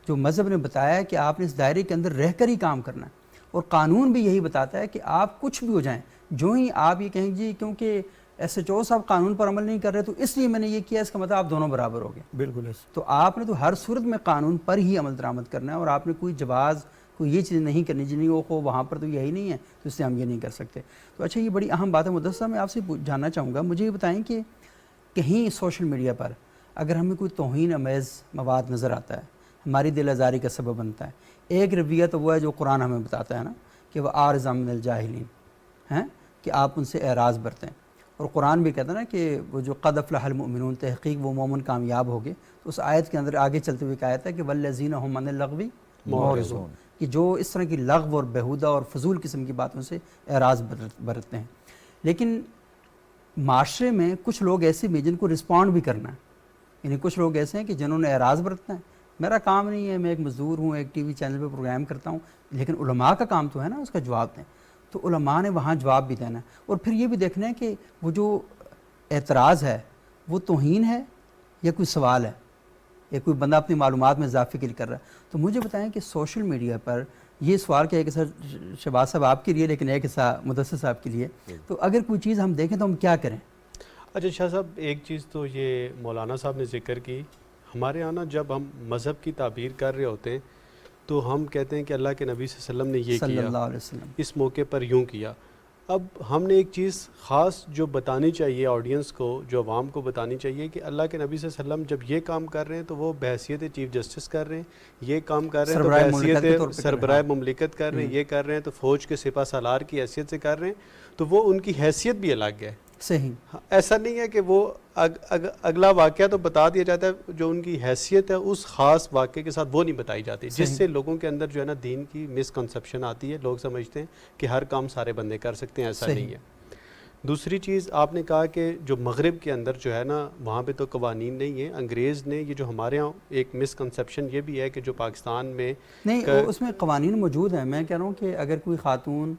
جو مذہب نے بتایا ہے کہ آپ نے اس دائرے کے اندر رہ کر ہی کام کرنا ہے، اور قانون بھی یہی بتاتا ہے کہ آپ کچھ بھی ہو جائیں، جو ہی آپ یہ کہیں جی کیونکہ ایس ایچ او صاحب قانون پر عمل نہیں کر رہے تو اس لیے میں نے یہ کیا، اس کا مطلب آپ دونوں برابر ہو گئے. بالکل ایسے. تو آپ نے تو ہر صورت میں قانون پر ہی عمل درآمد کرنا ہے، اور آپ نے کوئی جواز کوئی یہ چیز نہیں کرنی جنہیں وہ وہاں پر تو یہی نہیں ہے تو اس سے ہم یہ نہیں کر سکتے. تو اچھا یہ بڑی اہم بات ہے. مدثر صاحب میں آپ سے جاننا چاہوں گا، مجھے یہ بتائیں کہ کہیں سوشل میڈیا پر اگر ہمیں کوئی توہین آمیز مواد نظر آتا ہے، ہماری دل آزاری کا سبب بنتا ہے، ایک رویہ تو وہ ہے جو قرآن ہمیں بتاتا ہے نا کہ وہ اعرض عن الجاہلین ہیں، کہ آپ ان سے اعراض برتیں. اور قرآن بھی کہتا ہے نا کہ وہ جو قد افلح المؤمنون، تحقیق وہ مومن کامیاب ہو گئے. تو اس آیت کے اندر آگے چلتے ہوئے کہا ہے کہ والذین هم عن اللغو معرضون، کہ جو اس طرح کی لغو اور بیہودہ اور فضول قسم کی باتوں سے اعراض برتتے ہیں. لیکن معاشرے میں کچھ لوگ ایسے بھی جن کو رسپونڈ بھی کرنا ہے، یعنی کچھ لوگ ایسے ہیں کہ جنہوں نے اعراض برتنا ہے. میرا کام نہیں ہے، میں ایک مزدور ہوں، ایک ٹی وی چینل پہ پروگرام کرتا ہوں، لیکن علماء کا کام تو ہے نا اس کا جواب دیں. تو علماء نے وہاں جواب بھی دینا ہے، اور پھر یہ بھی دیکھنا ہے کہ وہ جو اعتراض ہے وہ توہین ہے یا کوئی سوال ہے، یا کوئی بندہ اپنی معلومات میں اضافے کے لیے کر رہا ہے. تو مجھے بتائیں کہ سوشل میڈیا پر یہ سوال کیا ہے کہ سر شہباز صاحب آپ کے لیے، لیکن ایک حصہ مدثر صاحب کے لیے، تو اگر کوئی چیز ہم دیکھیں تو ہم کیا کریں؟ اچھا شاہ صاحب، ایک چیز تو یہ مولانا صاحب نے ذکر کی، ہمارے یہاں نا جب ہم مذہب کی تعبیر کر رہے ہوتے ہیں تو ہم کہتے ہیں کہ اللہ کے نبی صلی اللہ علیہ وسلم نے یہ صلی کیا، اللہ علیہ وسلم اس موقع پر یوں کیا. اب ہم نے ایک چیز خاص جو بتانی چاہیے آڈینس کو، جو عوام کو بتانی چاہیے کہ اللہ کے نبی صلی اللہ علیہ وسلم جب یہ کام کر رہے ہیں تو وہ بحیثیت چیف جسٹس کر رہے ہیں، یہ کام کر رہے ہیں تو بحیثیت سربراہ مملکت کر رہے ہیں، یہ کر رہے ہیں تو فوج کے سپہ سالار کی حیثیت سے کر رہے ہیں، تو وہ ان کی حیثیت بھی الگ ہے. صحیح. ایسا نہیں ہے کہ وہ اگلا واقعہ تو بتا دیا جاتا ہے، جو ان کی حیثیت ہے اس خاص واقعے کے ساتھ وہ نہیں بتائی جاتی، جس سے لوگوں کے اندر جو ہے نا دین کی مسکنسیپشن آتی ہے. لوگ سمجھتے ہیں کہ ہر کام سارے بندے کر سکتے ہیں، ایسا نہیں ہے. دوسری چیز آپ نے کہا کہ جو مغرب کے اندر جو ہے نا وہاں پہ تو قوانین نہیں ہیں. انگریز نے یہ جو ہمارے ہاں ایک مسکنسیپشن یہ بھی ہے کہ جو پاکستان میں نہیں، اس میں قوانین موجود ہیں. میں کہہ رہا ہوں کہ اگر کوئی خاتون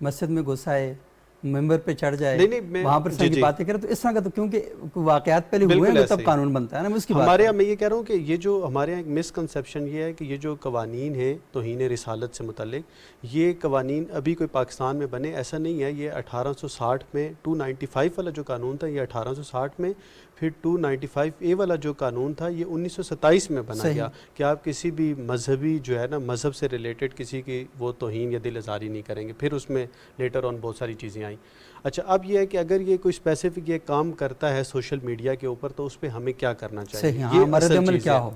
مسجد میں گھس آئے، ممبر پہ چڑھ جائے، وہاں پر کی باتیں کرے، تو اس طرح کا تو کیونکہ واقعات پہلے ہوئے ہیں تب قانون بنتا ہے نا. اس کی ہمارے یہاں میں یہ کہہ رہا ہوں کہ یہ جو ہمارے یہاں ایک مسکنسیپشن یہ ہے کہ یہ جو قوانین ہیں توہین رسالت سے متعلق، یہ قوانین ابھی کوئی پاکستان میں بنے ایسا نہیں ہے. یہ 1860 میں 295 والا جو قانون تھا یہ 1860 میں، پھر 295A والا جو قانون تھا یہ 1927 میں بنا گیا کہ آپ کسی بھی مذہبی جو ہے نا مذہب سے ریلیٹڈ کسی کی وہ توہین یا دل آزاری نہیں کریں گے. پھر اس میں لیٹر آن بہت ساری چیزیں آئیں. اچھا اب یہ ہے کہ اگر یہ کوئی اسپیسیفک یہ کام کرتا ہے سوشل میڈیا کے اوپر تو اس پہ ہمیں کیا کرنا چاہیے، یہ رد عمل کیا ہو؟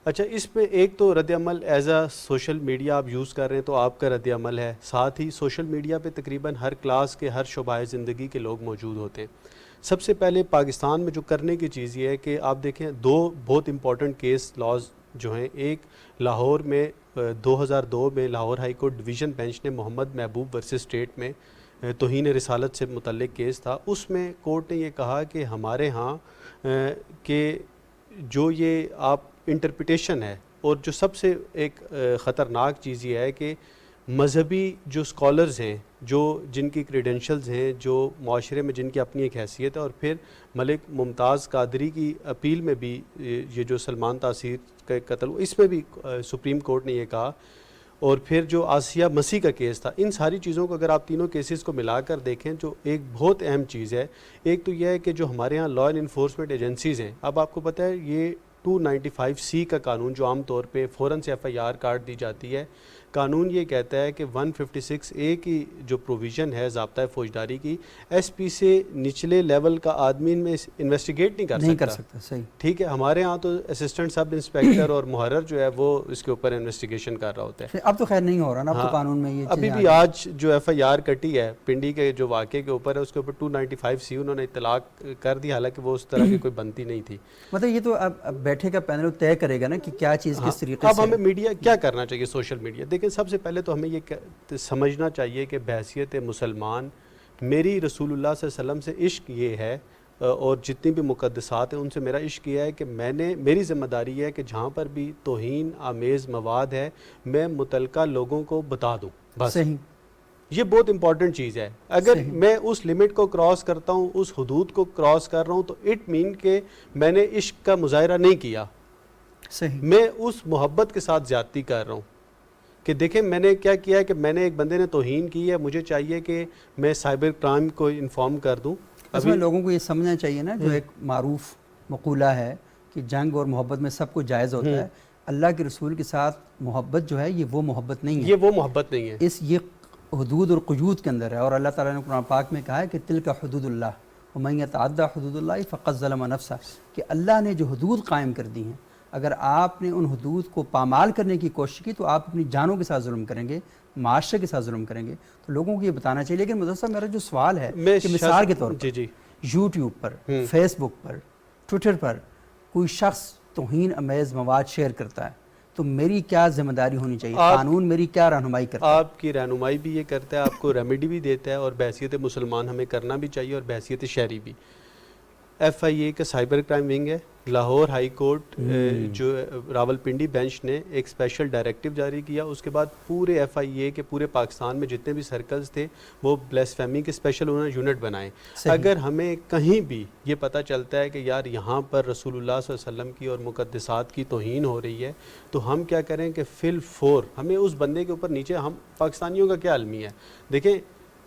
اچھا اس پہ ایک تو رد عمل ایز اے سوشل میڈیا آپ یوز کر رہے ہیں تو آپ کا رد عمل ہے. ساتھ ہی سوشل میڈیا پہ تقریباً ہر کلاس کے ہر شعبہ زندگی کے لوگ موجود ہوتے ہیں. سب سے پہلے پاکستان میں جو کرنے کی چیز یہ ہے کہ آپ دیکھیں دو بہت امپورٹنٹ کیس لاز جو ہیں. ایک لاہور میں 2002 میں Lahore high court division bench نے محمد محبوب ورسز اسٹیٹ میں توہین رسالت سے متعلق کیس تھا. اس میں کورٹ نے یہ کہا کہ ہمارے ہاں کہ جو یہ آپ انٹرپریٹیشن ہے، اور جو سب سے ایک خطرناک چیز یہ ہے کہ مذہبی جو اسکالرز ہیں، جو جن کی کریڈینشلز ہیں، جو معاشرے میں جن کی اپنی ایک حیثیت ہے، اور پھر ملک ممتاز قادری کی اپیل میں بھی یہ جو سلمان تاثیر کا قتل، اس میں بھی سپریم کورٹ نے یہ کہا، اور پھر جو آسیہ مسیح کا کیس تھا. ان ساری چیزوں کو اگر آپ تینوں کیسز کو ملا کر دیکھیں جو ایک بہت اہم چیز ہے. ایک تو یہ ہے کہ جو ہمارے ہاں لا اینڈ انفورسمنٹ ایجنسیز ہیں، اب آپ کو پتہ ہے یہ 295C کا قانون جو عام طور پہ فوراً سے FIR کاٹ دی جاتی ہے، قانون یہ کہتا ہے کہ 156A کی جو پروویژن ہے ضابطہ فوجداری کی، SP سے نچلے لیول کا آدمی ان میں انویسٹیگیٹ نہیں کر سکتا. صحیح ٹھیک ہے، ہمارے ہاں تو اسسٹنٹ سب انسپیکٹر اور محرر جو ہے وہ اس کے اوپر انویسٹیگیشن کر رہا ہوتا ہے. اب تو خیر نہیں ہو رہا نا، اب تو قانون میں یہ ابھی بھی آج جو FIR کٹی ہے پنڈی کے جو واقعے کے اوپر ہے اس کے اوپر 295C انہوں نے اطلاق کر دی، حالانکہ وہ اس طرح کی کوئی بنتی نہیں تھی. مطلب یہ تو اب بیٹھے کا پینل طے کرے گا نا کہ کیا چیز کس طریقے سے. اب ہمیں میڈیا کیا کرنا چاہیے، سوشل میڈیا دیکھیں سب سے پہلے تو ہمیں یہ سمجھنا چاہیے کہ بحیثیت مسلمان میری رسول اللہ صلی اللہ علیہ وسلم سے عشق یہ ہے، اور جتنی بھی مقدسات ہیں ان سے میرا عشق یہ ہے کہ میری ذمہ داری ہے کہ جہاں پر بھی توہین آمیز مواد ہے میں متعلقہ لوگوں کو بتا دوں بس. صحیح. یہ بہت امپورٹنٹ چیز ہے. اگر میں اس لمٹ کو کراس کرتا ہوں, اس حدود کو کراس کر رہا ہوں, تو اٹ مین کہ میں نے عشق کا مظاہرہ نہیں کیا, صحیح, میں اس محبت کے ساتھ زیادتی کر رہا ہوں. کہ دیکھیں میں نے کیا کیا ہے کہ میں نے ایک بندے نے توہین کی ہے, مجھے چاہیے کہ میں سائبر کرائم کو انفارم کر دوں. اس میں لوگوں کو یہ سمجھنا چاہیے نا, جو ایک معروف مقولہ ہے کہ جنگ اور محبت میں سب کچھ جائز ہوتا ہے, اللہ کے رسول کے ساتھ محبت جو ہے یہ وہ محبت نہیں ہے, یہ وہ محبت نہیں ہے, یہ حدود اور قیود کے اندر ہے. اور اللہ تعالیٰ نے قرآن پاک میں کہا ہے کہ تلک حدود اللہ ومن یتعدی حدود اللہ فقد ظلم نفسہ, کہ اللہ نے جو حدود قائم کر دی ہیں, اگر آپ نے ان حدود کو پامال کرنے کی کوشش کی تو آپ اپنی جانوں کے ساتھ ظلم کریں گے, معاشرے کے ساتھ ظلم کریں گے. تو لوگوں کو یہ بتانا چاہیے. لیکن مدثر صاحب میرا جو سوال ہے کہ مثال کے طور پر یوٹیوب پر, فیس بک پر, ٹویٹر پر کوئی شخص توہین امیز مواد شیئر کرتا ہے, تو میری کیا ذمہ داری ہونی چاہیے؟ قانون میری کیا رہنمائی کرتا ہے؟ آپ کی رہنمائی بھی یہ کرتا ہے, آپ کو ریمیڈی بھی دیتا ہے, اور بحیثیت مسلمان ہمیں کرنا بھی چاہیے, اور بحیثیت شہری بھی. ایف آئی اے کا سائبر کرائم ونگ ہے, لاہور ہائی کورٹ جو راولپنڈی بینچ نے ایک اسپیشل ڈائریکٹو جاری کیا. اس کے بعد پورے ایف آئی اے کے پورے پاکستان میں جتنے بھی سرکلز تھے وہ بلیسفیمی کے اسپیشل انہوں نے یونٹ بنائے. اگر ہمیں کہیں بھی یہ پتہ چلتا ہے کہ یار یہاں پر رسول اللہ صلی اللہ علیہ وسلم کی اور مقدسات کی توہین ہو رہی ہے, تو ہم کیا کریں کہ فی الفور ہمیں اس بندے کے اوپر نیچے, ہم پاکستانیوں کا کیا المیہ ہے. دیکھیں,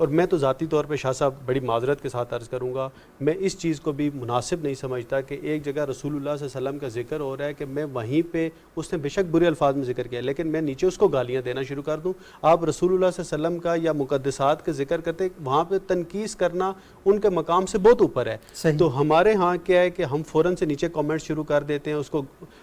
اور میں تو ذاتی طور پہ شاہ صاحب بڑی معذرت کے ساتھ عرض کروں گا, میں اس چیز کو بھی مناسب نہیں سمجھتا کہ ایک جگہ رسول اللہ صلی اللہ علیہ وسلم کا ذکر ہو رہا ہے کہ میں وہیں پہ, اس نے بے شک برے الفاظ میں ذکر کیا لیکن میں نیچے اس کو گالیاں دینا شروع کر دوں. آپ رسول اللہ صلی اللہ علیہ وسلم کا یا مقدسات کا ذکر کرتے, وہاں پہ تنقیص کرنا ان کے مقام سے بہت اوپر ہے. تو ہمارے ہاں کیا ہے کہ ہم فوراً سے نیچے کامنٹ شروع کر دیتے ہیں.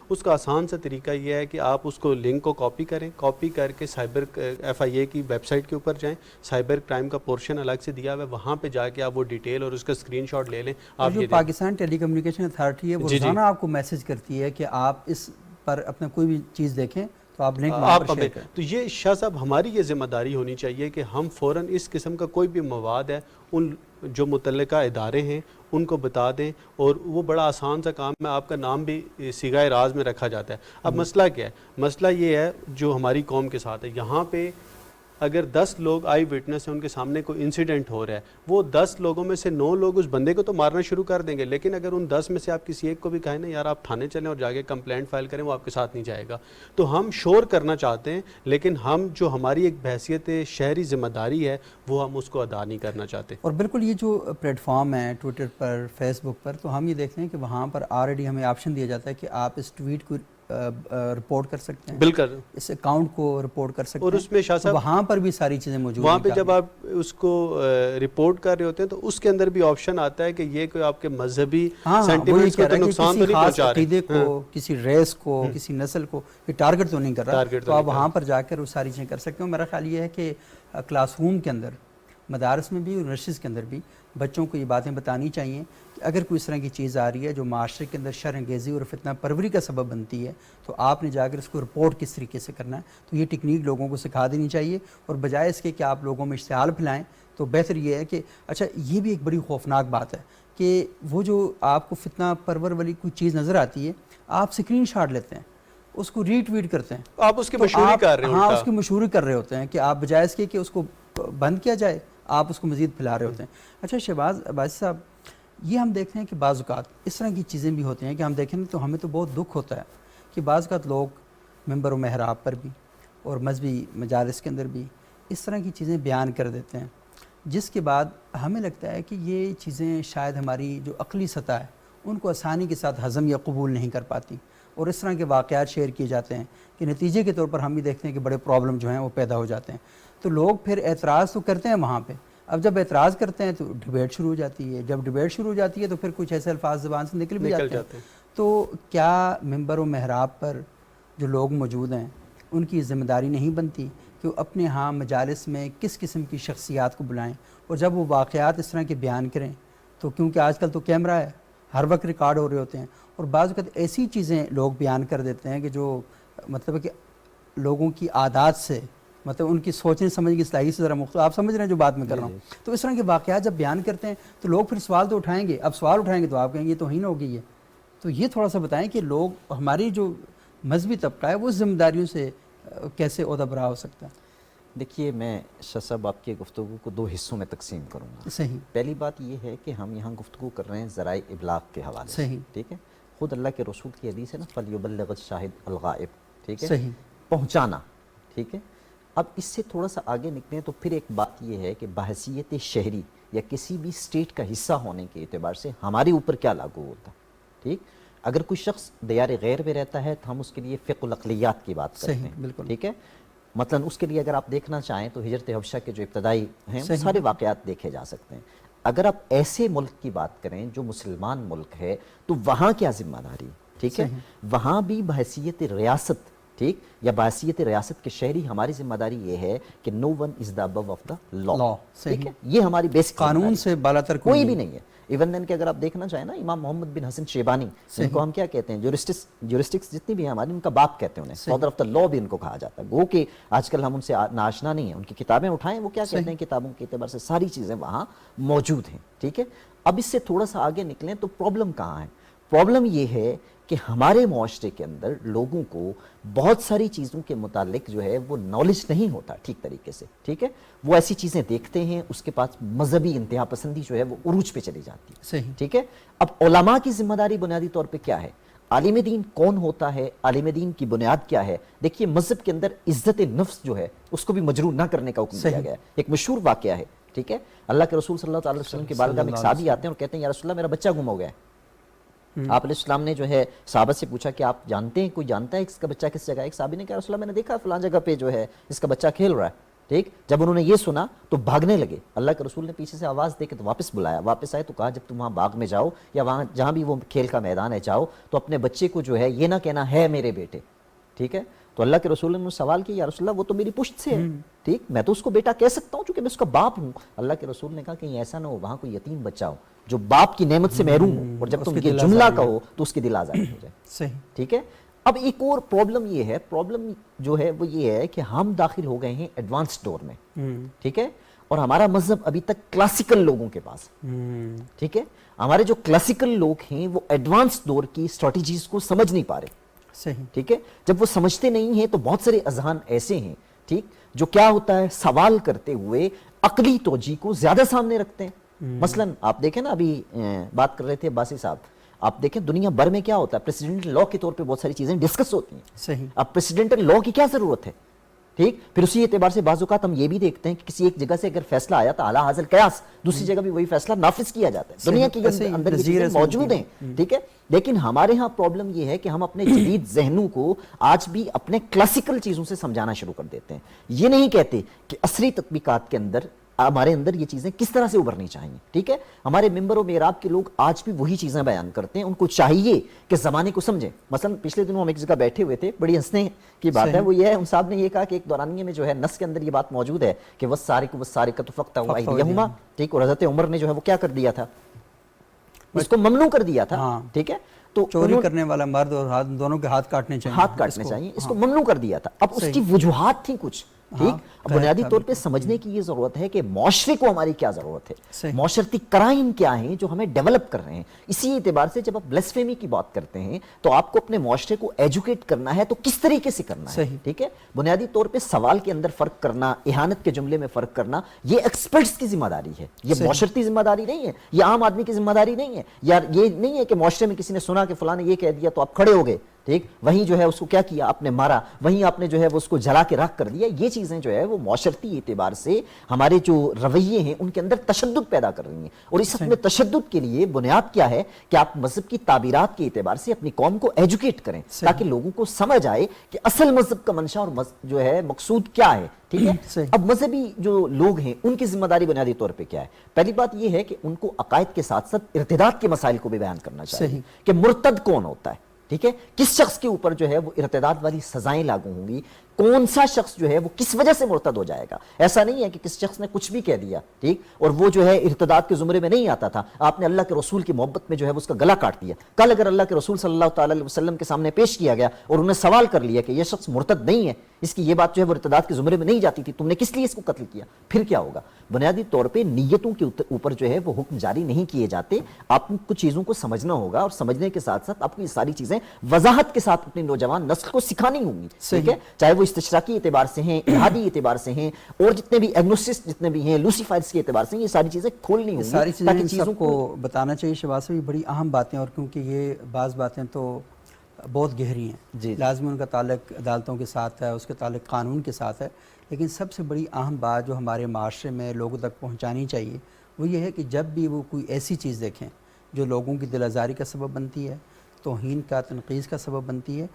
اس کا آسان سا طریقہ یہ ہے کہ آپ اس کو لنک کو کاپی کریں, کاپی کر کے سائبر ایف آئی اے کی ویب سائٹ کے اوپر جائیں, سائبر کرائم کا پورشن الگ سے دیا ہوا ہے, وہاں پہ جا کے آپ وہ ڈیٹیل اور اس کا اسکرین شاٹ لے لیں. آپ جو پاکستان ٹیلی کمیونیکیشن اتھارٹی ہے وہ روزانہ آپ کو میسج کرتی ہے کہ آپ اس پر اپنا کوئی بھی چیز دیکھیں تو آپ لنک وہاں پر شیئر کریں. تو یہ شاہ صاحب ہماری یہ ذمہ داری ہونی چاہیے کہ ہم فوراً اس قسم کا کوئی بھی مواد ہے ان جو متعلقہ ادارے ہیں ان کو بتا دیں, اور وہ بڑا آسان سا کام ہے, آپ کا نام بھی صیغہ راز میں رکھا جاتا ہے. اب مسئلہ کیا ہے؟ مسئلہ یہ ہے جو ہماری قوم کے ساتھ ہے, یہاں پہ اگر 10 لوگ آئی وٹنس ہیں, ان کے سامنے کوئی انسیڈنٹ ہو رہا ہے, وہ 10 لوگوں میں سے 9 لوگ اس بندے کو تو مارنا شروع کر دیں گے, لیکن اگر ان 10 میں سے آپ کسی ایک کو بھی کہیں نا یار آپ تھانے چلیں اور جا کے کمپلینٹ فائل کریں, وہ آپ کے ساتھ نہیں جائے گا. تو ہم شور کرنا چاہتے ہیں, لیکن ہم جو ہماری ایک بحیثیت شہری ذمہ داری ہے وہ ہم اس کو ادا نہیں کرنا چاہتے. اور بالکل یہ جو پلیٹ فارم ہے ٹویٹر پر, فیس بک پر, تو ہم یہ دیکھتے ہیں کہ وہاں پر آلریڈی ہمیں آپشن دیا جاتا ہے کہ آپ اس ٹویٹ کو رپورٹ کر سکتے ہیں, بالکل اس اکاؤنٹ کو رپورٹ کر سکتے ہیں, اور اس میں شاہ صاحب وہاں پر بھی ساری چیزیں موجود ہیں. وہاں پہ جب آپ اس کو رپورٹ کر رہے ہوتے ہیں تو اس کے اندر بھی آپشن آتا ہے کہ یہ کوئی آپ کے مذہبی سینٹیمنٹس کو تو نقصان تو نہیں پہنچا رہے, عقیدے کو, کسی ریس کو, کسی نسل کو یہ ٹارگٹ تو نہیں کر رہا, تو آپ وہاں پر جا کر وہ ساری چیزیں کر سکتے ہیں. میرا خیال یہ ہے کہ کلاس روم کے اندر, مدارس میں بھی, یونیورسٹیز کے اندر بھی بچوں کو یہ باتیں بتانی چاہیے کہ اگر کوئی اس طرح کی چیز آ رہی ہے جو معاشرے کے اندر شر انگیزی اور فتنہ پروری کا سبب بنتی ہے, تو آپ نے جا کر اس کو رپورٹ کس طریقے سے کرنا ہے. تو یہ ٹیکنیک لوگوں کو سکھا دینی چاہیے, اور بجائے اس کے کہ آپ لوگوں میں اشتعال پھیلائیں, تو بہتر یہ ہے کہ اچھا یہ بھی ایک بڑی خوفناک بات ہے کہ وہ جو آپ کو فتنہ پرور والی کوئی چیز نظر آتی ہے, آپ اسکرین شاٹ لیتے ہیں, اس کو ری ٹویٹ کرتے ہیں, آپ اس کی مشہوری کر رہے ہیں. ہاں, اس کی مشہوری کر رہے ہوتے ہیں کہ آپ بجائے اس کے کہ اس کو بند کیا جائے, آپ اس کو مزید پھیلا رہے ہوتے ہیں. اچھا شہباز عباسی صاحب, یہ ہم دیکھتے ہیں کہ بعض اوقات اس طرح کی چیزیں بھی ہوتی ہیں کہ ہم دیکھیں تو ہمیں تو بہت دکھ ہوتا ہے کہ بعض اوقات لوگ ممبر و محراب پر بھی اور مذہبی مجالس کے اندر بھی اس طرح کی چیزیں بیان کر دیتے ہیں, جس کے بعد ہمیں لگتا ہے کہ یہ چیزیں شاید ہماری جو عقلی سطح ہے ان کو آسانی کے ساتھ ہضم یا قبول نہیں کر پاتی, اور اس طرح کے واقعات شیئر کیے جاتے ہیں کہ نتیجے کے طور پر ہم بھی دیکھتے ہیں کہ بڑے پرابلم جو ہیں وہ پیدا ہو جاتے ہیں. تو لوگ پھر اعتراض تو کرتے ہیں وہاں پہ, اب جب اعتراض کرتے ہیں تو ڈیبیٹ شروع ہو جاتی ہے, جب ڈیبیٹ شروع ہو جاتی ہے تو پھر کچھ ایسے الفاظ زبان سے نکل بھی جاتے ہیں. تو کیا ممبر و محراب پر جو لوگ موجود ہیں ان کی ذمہ داری نہیں بنتی کہ وہ اپنے ہاں مجالس میں کس قسم کی شخصیات کو بلائیں, اور جب وہ واقعات اس طرح کے بیان کریں تو کیونکہ آج کل تو کیمرہ ہے, ہر وقت ریکارڈ ہو رہے ہوتے ہیں, اور بعض اوقات ایسی چیزیں لوگ بیان کر دیتے ہیں کہ جو مطلب ہے کہ لوگوں کی عادات سے, مطلب ان کی سوچنے سمجھنے کی صلاحیت سے ذرا مختلف, آپ سمجھ رہے ہیں جو بات میں کر رہا ہوں. تو اس طرح کے واقعات جب بیان کرتے ہیں تو لوگ پھر سوال تو اٹھائیں گے, اب سوال اٹھائیں گے تو آپ کہیں گے یہ توہین ہو گئی ہے. تو یہ تھوڑا سا بتائیں کہ لوگ, ہماری جو مذہبی طبقہ ہے وہ ذمہ داریوں سے کیسے عہدہ برا ہو سکتا ہے؟ دیکھیے میں شاہ صاحب آپ کی گفتگو کو 2 حصوں میں تقسیم کروں گا. صحیح. پہلی بات یہ ہے کہ ہم یہاں گفتگو کر رہے ہیں ذرائع ابلاغ کے حوالے سے. صحیح. ٹھیک ہے. خود اللہ کے رسول کی حدیث ہے نا فَلْيُبَلِّغِ الشَّاهِدُ الْغَائِبَ. ٹھیک ہے. صحیح. پہنچانا. ٹھیک ہے. اب اس سے تھوڑا سا آگے نکلیں تو پھر ایک بات یہ ہے کہ بحیثیت شہری یا کسی بھی اسٹیٹ کا حصہ ہونے کے اعتبار سے ہمارے اوپر کیا لاگو ہوتا ہے. ٹھیک. اگر کوئی شخص دیار غیر میں رہتا ہے تو ہم اس کے لیے فقہ الاقلیات کی بات کرتے ہیں. بالکل. ٹھیک ہے. مثلا اس کے لیے اگر آپ دیکھنا چاہیں تو ہجرت حبشہ کے جو ابتدائی ہیں وہ سارے واقعات دیکھے جا سکتے ہیں. اگر آپ ایسے ملک کی بات کریں جو مسلمان ملک ہے تو وہاں کیا ذمہ داری. ٹھیک ہے. وہاں بھی بحیثیت ریاست ٹھیک یا بحیثیت ریاست کے شہری ہماری ذمہ داری یہ ہے کہ نو one is the Abu of the لا. ٹھیک ہے. یہ ہماری بیسک قانون سے بالاتر کوئی بھی نہیں ہے. ایون دین کہ اگر آپ دیکھنا چاہیں نا امام محمد بن حسن شیبانی ان کو ہم کیا کہتے ہیں جورسٹکس جتنی بھی ہیں ہماری ان کا باپ کہتے ہیں انہیں. فادر آف دا لا بھی ان کو کہا جاتا ہے. گو کہ آج کل ہم ان سے ناشنا نہیں ہیں. ان کی کتابیں اٹھائیں وہ کیا کہتے ہیں کتابوں کے اعتبار سے ساری چیزیں وہاں موجود ہیں. ٹھیک ہے. اب اس سے تھوڑا سا آگے نکلیں تو پرابلم کہاں ہے. پرابلم یہ ہے کہ ہمارے معاشرے کے اندر لوگوں کو بہت ساری چیزوں کے متعلق جو ہے وہ نالج نہیں ہوتا ٹھیک طریقے سے. ٹھیک ہے. وہ ایسی چیزیں دیکھتے ہیں اس کے پاس مذہبی انتہا پسندی جو ہے وہ عروج پہ چلی جاتی ہے. صحیح. ٹھیک ہے. اب علماء کی ذمہ داری بنیادی طور پہ کیا ہے. عالم دین کون ہوتا ہے. عالم دین کی بنیاد کیا ہے. دیکھیے مذہب کے اندر عزت نفس جو ہے اس کو بھی مجروح نہ کرنے کا حکم دیا گیا ہے. ایک مشہور واقعہ ہے. ٹھیک ہے. اللہ کے رسول صلی اللہ علیہ وسلم کے بارگاہ میں ایک صحابی آتے ہیں اور کہتے ہیں یا رسول اللہ میرا بچہ گم ہو گیا ہے. آپ علیہ السلام نے جو ہے صحابہ سے پوچھا کہ آپ جانتے ہیں کوئی جانتا ہے اس کا بچہ کس جگہ ہے. ایک صحابی نے کہا رسول اللہ میں نے دیکھا فلاں جگہ پہ جو ہے اس کا بچہ کھیل رہا ہے. ٹھیک. جب انہوں نے یہ سنا تو بھاگنے لگے. اللہ کے رسول نے پیچھے سے آواز دے کے تو واپس بلایا. واپس آئے تو کہا جب تم وہاں باغ میں جاؤ یا وہاں جہاں بھی وہ کھیل کا میدان ہے جاؤ تو اپنے بچے کو جو ہے یہ نہ کہنا ہے میرے بیٹے. ٹھیک ہے. تو اللہ کے رسول نے سوال کیا یا رسول اللہ وہ تو میری پشت سے ہے. ٹھیک. میں تو اس کو بیٹا کہہ سکتا ہوں چونکہ میں اس کا باپ ہوں. اللہ کے رسول نے کہا کہ ایسا نہ ہو وہاں کوئی یتیم بچہ ہو جو باپ کی نعمت سے محروم ہو اور جب تم یہ جملہ کہو تو اس کے دل آزاد ہو جائے. صحیح. ٹھیک ہے. اب ایک اور پرابلم یہ ہے. پرابلم جو ہے وہ یہ ہے کہ ہم داخل ہو گئے ہیں ایڈوانس دور میں. ٹھیک ہے. اور ہمارا مذہب ابھی تک کلاسیکل لوگوں کے پاس. ٹھیک ہے. ہمارے جو کلاسیکل لوگ ہیں وہ ایڈوانس دور کی اسٹریٹجیز کو سمجھ نہیں پا رہے. صحیح. ٹھیک ہے. جب وہ سمجھتے نہیں ہیں تو بہت سارے اذہان ایسے ہیں ٹھیک جو کیا ہوتا ہے سوال کرتے ہوئے عقلی توجیہ کو زیادہ سامنے رکھتے ہیں. مثلا آپ دیکھیں نا ابھی بات کر رہے تھے باسی صاحب. آپ دیکھیں دنیا بھر میں کیا ہوتا ہے پریسیڈنٹل لا کے طور پہ بہت ساری چیزیں ڈسکس ہوتی ہیں. صحیح. اب پریسیڈنٹل لا کی کیا ضرورت ہے. ٹھیک. پھر اسی اعتبار سے بعض اوقات ہم یہ بھی دیکھتے ہیں کہ کسی ایک جگہ سے اگر فیصلہ آیا تو اعلیٰ حاصل قیاس دوسری جگہ بھی وہی فیصلہ نافذ کیا جاتا ہے. دنیا کے اندر یہ چیزیں موجود ہیں. ٹھیک ہے. لیکن ہمارے ہاں پرابلم یہ ہے کہ ہم اپنے جدید ذہنوں کو آج بھی اپنے کلاسیکل چیزوں سے سمجھانا شروع کر دیتے ہیں. یہ نہیں کہتے کہ عصری تطبیقات کے اندر ہمارے اندر یہ چیزیں کس طرح سے ابھرنی چاہیے. ٹھیک ہے. ہمارے ممبر و محراب کے لوگ آج بھی وہی چیزیں بیان کرتے ہیں. ان کو چاہیے کہ زمانے کو سمجھیں. مثلا پچھلے دنوں ہم ایک جگہ بیٹھے ہوئے تھے بڑی ہنسنے کی بات ہے وہ یہ ہے ان صاحب نے یہ کہا کہ ایک دورانیے میں جو ہے نص کے اندر یہ بات موجود ہے کہ والسارق والسارقۃ فاقطعوا ایدیہما. ٹھیک. اور حضرت عمر نے جو ہے وہ کیا کر دیا تھا اس کو ممنوع کر دیا تھا. ٹھیک ہے. تو چوری کرنے والا مرد اور دونوں کے ہاتھ کاٹنے چاہیے. اس کو ممنوع کر دیا تھا. اب اس کی وجوہات تھیں کچھ. ٹھیک. بنیادی طور پہ سمجھنے کی یہ ضرورت ہے کہ معاشرے کو ہماری کیا ضرورت ہے. معاشرتی کرائم کیا ہیں جو ہمیں ڈیولپ کر رہے ہیں. اسی اعتبار سے جب آپ بلیسفیمی کی بات کرتے ہیں تو آپ کو اپنے معاشرے کو ایجوکیٹ کرنا ہے تو کس طریقے سے کرنا ہے. ٹھیک ہے. بنیادی طور پہ سوال کے اندر فرق کرنا اہانت کے جملے میں فرق کرنا یہ ایکسپرٹس کی ذمہ داری ہے. یہ معاشرتی ذمہ داری نہیں ہے. یہ عام آدمی کی ذمہ داری نہیں ہے. یا یہ نہیں ہے کہ معاشرے میں کسی نے سنا کہ فلاں نے یہ کہہ دیا تو آپ کھڑے ہو گئے. ٹھیک. وہیں جو ہے اس کو کیا کیا آپ نے مارا. وہیں آپ نے جو ہے وہ اس کو جلا کے راکھ کر دیا. یہ چیزیں جو ہے وہ معاشرتی اعتبار سے ہمارے جو رویے ہیں ان کے اندر تشدد پیدا کر رہی ہیں. اور اس میں تشدد کے لیے بنیاد کیا ہے کہ آپ مذہب کی تعبیرات کے اعتبار سے اپنی قوم کو ایجوکیٹ کریں تاکہ لوگوں کو سمجھ آئے کہ اصل مذہب کا منشا اور جو ہے مقصود کیا ہے. ٹھیک ہے. اب مذہبی جو لوگ ہیں ان کی ذمہ داری بنیادی طور پہ کیا ہے. پہلی بات یہ ہے کہ ان کو عقائد کے ساتھ ساتھ ارتداد کے مسائل کو بھی بیان کرنا چاہیے کہ مرتد کون ہوتا ہے. ٹھیک ہے. کس شخص کے اوپر جو ہے وہ ارتداد والی سزائیں لاگو ہوں گی. کون سا شخص جو ہے وہ کس وجہ سے مرتد ہو جائے گا. ایسا نہیں ہے کہ کس شخص نے کچھ بھی کہہ دیا ٹھیک اور وہ جو ہے ارتداد کے زمرے میں نہیں آتا تھا. آپ نے اللہ کے رسول کی محبت میں جو ہے اس کا گلا کاٹ دیا. کل اگر اللہ کے رسول صلی اللہ تعالی علیہ وسلم کے سامنے پیش کیا گیا اور انہیں سوال کر لیا کہ یہ شخص مرتد نہیں ہے اس کی یہ بات جو ہے وہ ارتداد کے زمرے میں نہیں جاتی تھی تم نے کس لیے اس کو قتل کیا پھر کیا ہوگا. بنیادی طور پہ نیتوں کے اوپر جو ہے وہ حکم جاری نہیں کیے جاتے. آپ کو کچھ چیزوں کو سمجھنا ہوگا اور سمجھنے کے ساتھ ساتھ آپ کو یہ ساری چیزیں وضاحت کے ساتھ اپنی نوجوان نسل کو سکھانی ہوں گی. ٹھیک ہے. چاہے وہ استشراقی اعتبار سے ہیں، الہادی اعتبار سے ہیں، اور جتنے بھی ایگنوسٹسٹ جتنے بھی ہیں، لوسیفائرز کے اعتبار سے، یہ ساری چیزیں کھولنی ہوں گی ساری چیزیں تاکہ ان چیزوں سب کو بتانا چاہیے. شہباز صاحب یہ بڑی اہم باتیں، اور کیونکہ یہ بعض باتیں تو بہت گہری ہیں. جی. لازمی ان کا تعلق عدالتوں کے ساتھ ہے، اس کے تعلق قانون کے ساتھ ہے، لیکن سب سے بڑی اہم بات جو ہمارے معاشرے میں لوگوں تک پہنچانی چاہیے وہ یہ ہے کہ جب بھی وہ کوئی ایسی چیز دیکھیں جو لوگوں کی دل آزاری کا سبب بنتی ہے، توہین کا، تنقید کا سبب بنتی ہے،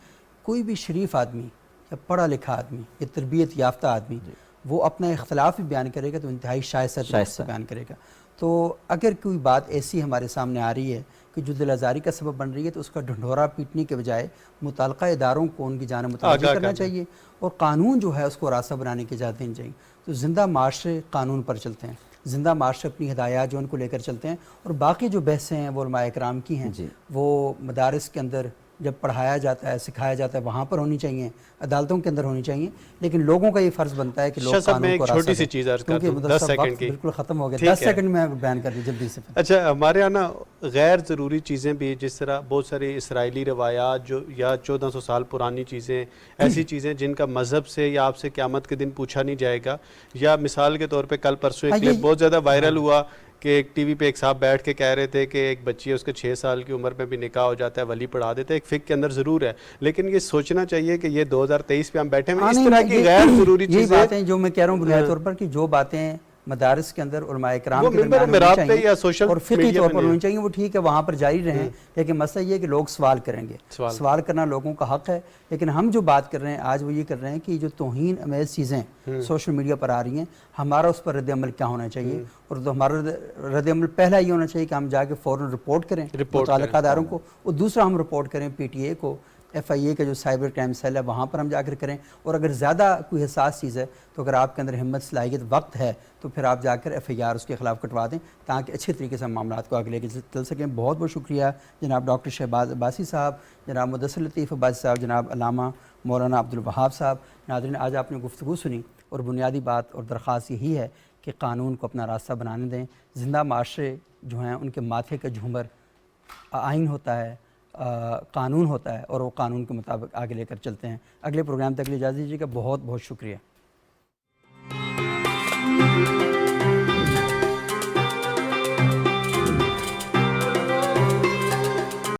کوئی بھی شریف آدمی یا پڑھا لکھا آدمی یا تربیت یافتہ آدمی وہ اپنا اختلاف بھی بیان کرے گا تو انتہائی شائستہ سے بیان کرے گا. تو اگر کوئی بات ایسی ہمارے سامنے آ رہی ہے کہ جو دل آزاری کا سبب بن رہی ہے تو اس کا ڈھنڈورا پیٹنے کے بجائے متعلقہ اداروں کو ان کی جانب متوجہ کرنا چاہیے، اور قانون جو ہے اس کو راستہ بنانے کی اجازت دینی چاہیے. تو زندہ معاشرے قانون پر چلتے ہیں، زندہ معاشرے اپنی ہدایات جو ان کو لے کر چلتے ہیں، اور باقی جو بحثیں ہیں وہ علماء اکرام کی ہیں وہ مدارس کے اندر جب پڑھایا جاتا ہے، سکھایا جاتا ہے، وہاں پر ہونی چاہیے، عدالتوں کے اندر ہونی چاہیے، لیکن لوگوں کا یہ فرض بنتا ہے کہ لوگ قانون کو چھوٹی سی چیز عرض کر دوں 10 سیکنڈ کی، بالکل ختم ہو گیا، 10 سیکنڈ میں بیان کر دی جلدی سے. اچھا ہمارے یہاں نا غیر ضروری چیزیں بھی، جس طرح بہت ساری اسرائیلی روایات جو یا 1400 سال پرانی چیزیں، ایسی چیزیں جن کا مذہب سے یا آپ سے قیامت کے دن پوچھا نہیں جائے گا، یا مثال کے طور پہ کل پرسوں ایک کلپ بہت زیادہ وائرل ہوا کہ ایک ٹی وی پہ ایک صاحب بیٹھ کے کہہ رہے تھے کہ ایک بچی ہے، اس کے 6 سال کی عمر میں بھی نکاح ہو جاتا ہے، ولی پڑھا دیتے ہیں. ایک فقہ کے اندر ضرور ہے، لیکن یہ سوچنا چاہیے کہ یہ 2023 پہ ہم بیٹھے ہیں، اس طرح کی غیر ضروری یہی چیزیں باتیں جو میں کہہ رہا ہوں بنیادی طور پر کہ جو باتیں مدارس کے اندر علماء اکرام کے درمیان ہونی چاہیے اور فقہی طور پر ہونی چاہیے وہ ٹھیک ہے، وہاں پر جاری رہیں، لیکن مسئلہ یہ ہے کہ لوگ سوال کریں گے، سوال کرنا لوگوں کا حق ہے. لیکن ہم جو بات کر رہے ہیں آج وہ یہ کر رہے ہیں کہ جو توہین امیز چیزیں سوشل میڈیا پر آ رہی ہیں، ہمارا اس پر رد عمل کیا ہونا چاہیے. اور تو ہمارا رد عمل پہلا یہ ہونا چاہیے کہ ہم جا کے فوراً رپورٹ کریں متعلقہ اداروں کو، اور دوسرا ہم رپورٹ کریں پی ٹی اے کو، ایف آئی اے کا جو سائبر کرائم سیل ہے وہاں پر ہم جا کر کریں. اور اگر زیادہ کوئی حساس چیز ہے تو اگر آپ کے اندر ہمت، صلاحیت، وقت ہے تو پھر آپ جا کر ایف آئی آر اس کے خلاف کٹوا دیں تاکہ اچھے طریقے سے معاملات کو آگے لے کے چل سکیں. بہت بہت شکریہ جناب ڈاکٹر شہباز عباسی صاحب، جناب مدثر لطیف عباسی صاحب، جناب علامہ مولانا عبدالوہاب صاحب. ناظرین آج آپ نے گفتگو سنی اور بنیادی بات اور درخواست یہی ہے کہ قانون کو اپنا راستہ بنانے دیں. زندہ معاشرے جو ہیں ان کے ماتھے کا جھومر آئین ہوتا ہے، قانون ہوتا ہے، اور وہ قانون کے مطابق آگے لے کر چلتے ہیں. اگلے پروگرام تک اجازت دیجیے گا. بہت بہت شکریہ.